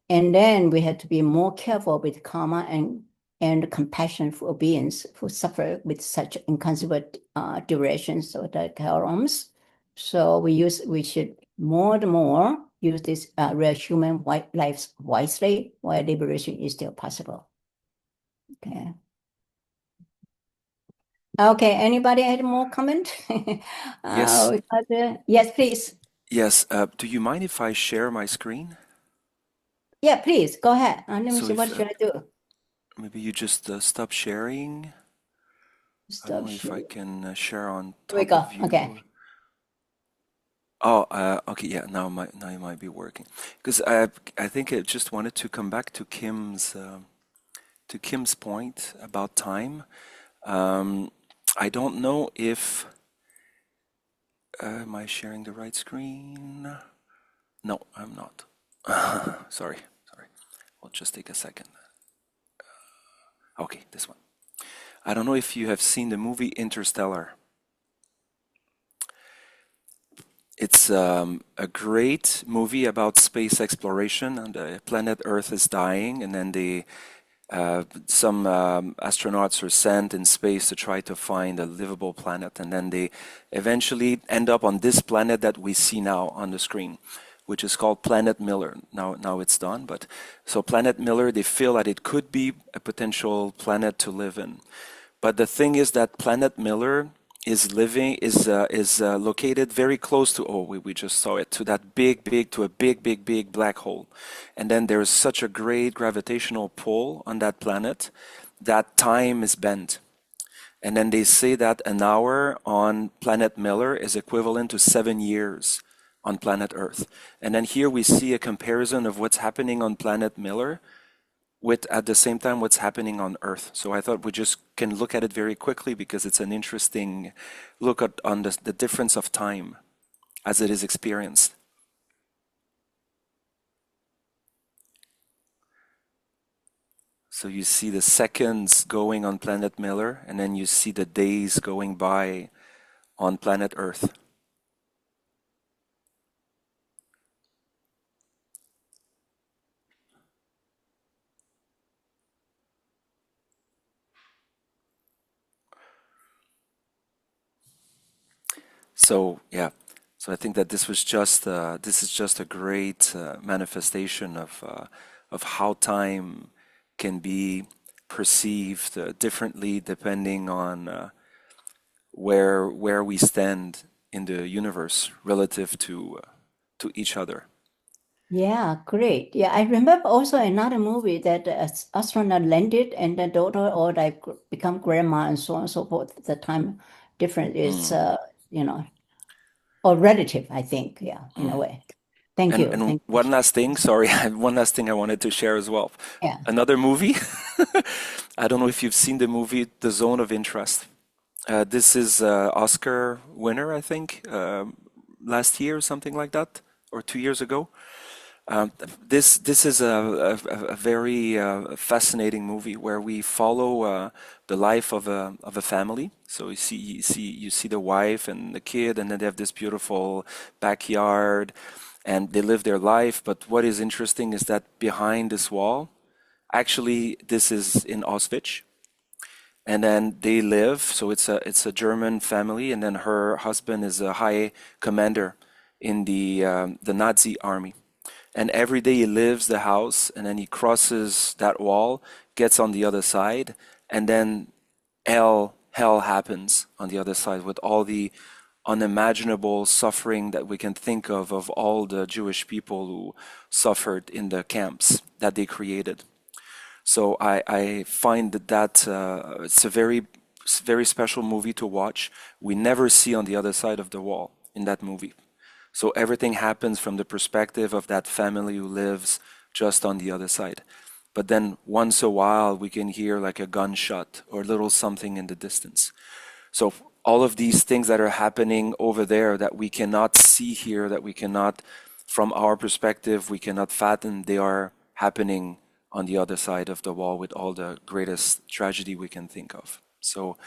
And then we have to be more careful with karma and compassion for beings who suffer with such inconceivable durations of the kairos. So we should more and more use this real human lives wisely while liberation is still possible. Okay. Okay, anybody had more comment? Yes. Yes, please. Yes. Do you mind if I share my screen? Yeah, please, go ahead. Let me So see, what if, should I do? Maybe you just stop sharing. I don't know if I can share on Here we top go. of you. Okay. Oh, okay. Yeah, now it might be working. Because I think I just wanted to come back to Kim's point about time. I don't know if am I sharing the right screen? No, I'm not. Sorry. I'll just take a second. Okay, this one. I don't know if you have seen the movie Interstellar. It's a great movie about space exploration, and the planet Earth is dying, and then some astronauts are sent in space to try to find a livable planet, and then they eventually end up on this planet that we see now on the screen, which is called Planet Miller. Now it's done, but so Planet Miller, they feel that it could be a potential planet to live in. But the thing is that Planet Miller is located very close to, we just saw it, to a big black hole. And then there's such a great gravitational pull on that planet that time is bent. And then they say that an hour on Planet Miller is equivalent to 7 years on planet Earth. And then here we see a comparison of what's happening on Planet Miller with at the same time what's happening on Earth. So I thought we just can look at it very quickly because it's an interesting look on the difference of time as it is experienced. So you see the seconds going on planet Miller, and then you see the days going by on planet Earth. So yeah, so I think that this is just a great manifestation of how time can be perceived differently depending on where we stand in the universe relative to each other. Yeah, great. Yeah, I remember also another movie that astronaut landed and the daughter or like become grandma and so on and so forth. The time difference is, or relative, I think. Yeah, in a way. Thank you. And Thank you. one last thing, sorry, one last thing I wanted to share as well. Yeah. Another movie. I don't know if you've seen the movie The Zone of Interest. This is Oscar winner, I think, last year or something like that, or 2 years ago. This is a very fascinating movie where we follow the life of a family. So you see the wife and the kid, and then they have this beautiful backyard, and they live their life. But what is interesting is that behind this wall, actually, this is in Auschwitz. And then they live, so it's a German family, and then her husband is a high commander in the Nazi army. And every day he leaves the house, and then he crosses that wall, gets on the other side, and then hell happens on the other side with all the unimaginable suffering that we can think of all the Jewish people who suffered in the camps that they created. So I find that it's a very special movie to watch. We never see on the other side of the wall in that movie. So everything happens from the perspective of that family who lives just on the other side. But then once a while we can hear like a gunshot or a little something in the distance. So all of these things that are happening over there that we cannot see here, that we cannot, from our perspective, we cannot fathom, they are happening on the other side of the wall with all the greatest tragedy we can think of. So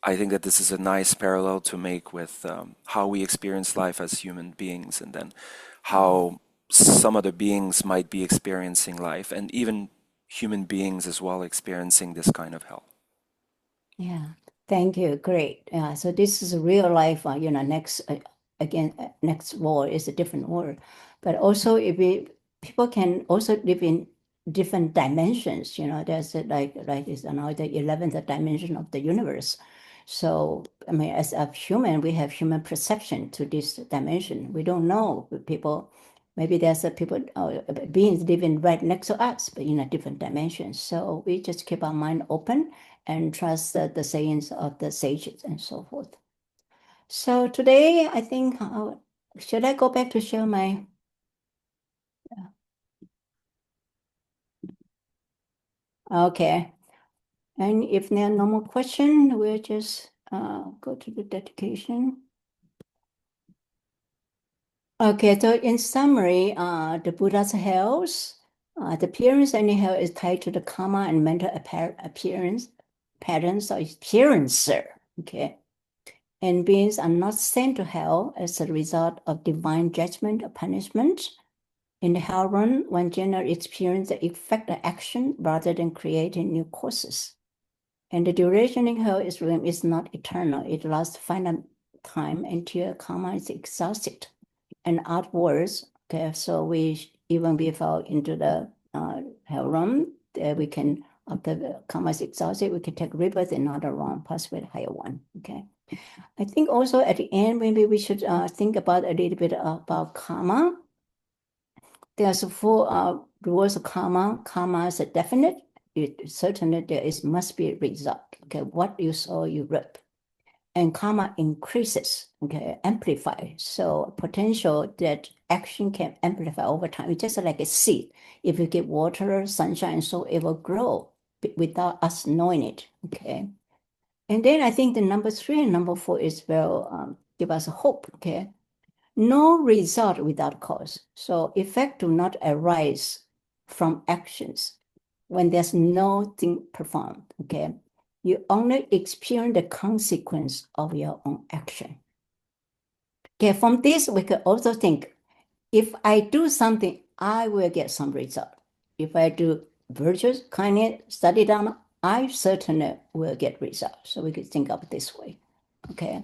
I think that this is a nice parallel to make with how we experience life as human beings, and then how some other beings might be experiencing life, and even human beings as well experiencing this kind of hell. Yeah, thank you. Great. So this is a real life. Next next war is a different war, but also people can also live in different dimensions. There's like is now the 11th dimension of the universe. So I mean, as a human, we have human perception to this dimension. We don't know people. Maybe there's beings living right next to us, but in a different dimension. So we just keep our mind open and trust the sayings of the sages and so forth. So today, I think, should I go back to share my? Okay. And if there are no more questions, we'll just go to the dedication. Okay, so in summary, the Buddha's health, the appearance and health is tied to the karma and mental appearance patterns or appearance. Okay. And beings are not sent to hell as a result of divine judgment or punishment. In the hell realm, one generally experiences the effect of action rather than creating new causes. And the duration in hell realm is not eternal. It lasts finite time until karma is exhausted. And outwards, okay, so even we fall into the hell realm, we can, after the karma is exhausted, we can take rebirth in another realm, possibly a higher one, okay? I think also at the end, maybe we should think about a little bit about karma. There's 4 rules of karma. Karma is a definite. Certainly there must be a result. Okay, what you sow, you reap. And karma increases, okay, amplify. So potential that action can amplify over time. It's just like a seed. If you give water, sunshine, so it will grow without us knowing it, okay? And then I think the number 3 and number 4 is give us hope, okay? No result without cause. So effect do not arise from actions when there's nothing performed, okay? You only experience the consequence of your own action. Okay, from this, we could also think, if I do something, I will get some result. If I do virtues, kindness, study Dharma, I certainly will get results. So we could think of it this way, okay?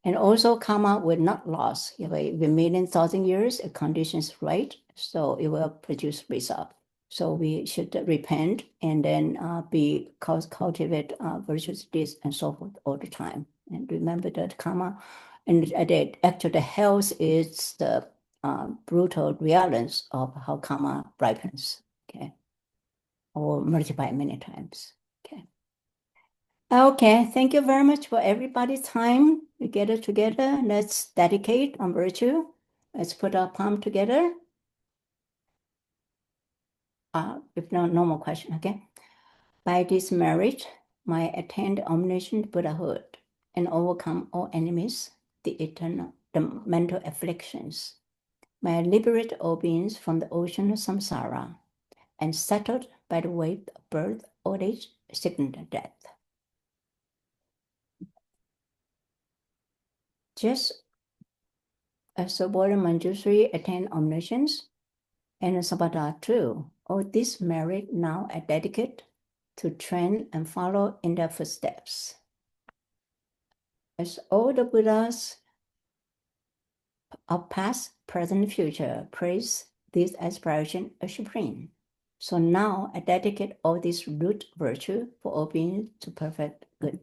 And also karma will not last. If we million, 1,000 years, a condition is right, so it will produce result. So we should repent and then cultivate virtues, this and so forth all the time. And remember that karma, and actually the health is the brutal reality of how karma ripens, okay, or multiply many times, okay. Okay, thank you very much for everybody's time. We get it together. Let's dedicate on virtue. Let's put our palm together. If no more question, okay. By this merit, may I attain the omniscient Buddhahood and overcome all enemies, the mental afflictions. May I liberate all beings from the ocean of samsara and settled by the wave of birth, old age, sickness, and death. Just as the Buddha Manjushri attained omniscience, and Sabada too, all this merit now I dedicate to train and follow in their footsteps. As all the Buddhas of past, present, future praise this aspiration as supreme. So now I dedicate all this root virtue for all beings to perfect good.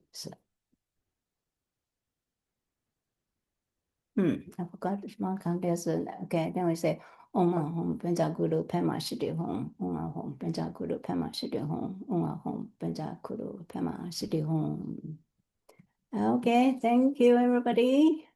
I forgot this one. There's okay, then we say Om Ahom Benja Guru Pema Siddhi Hom. Om Ahom Benja Guru Pema Siddhi Hom. Om Ahom Benja Guru Pema Siddhi Hom. Okay, thank you everybody.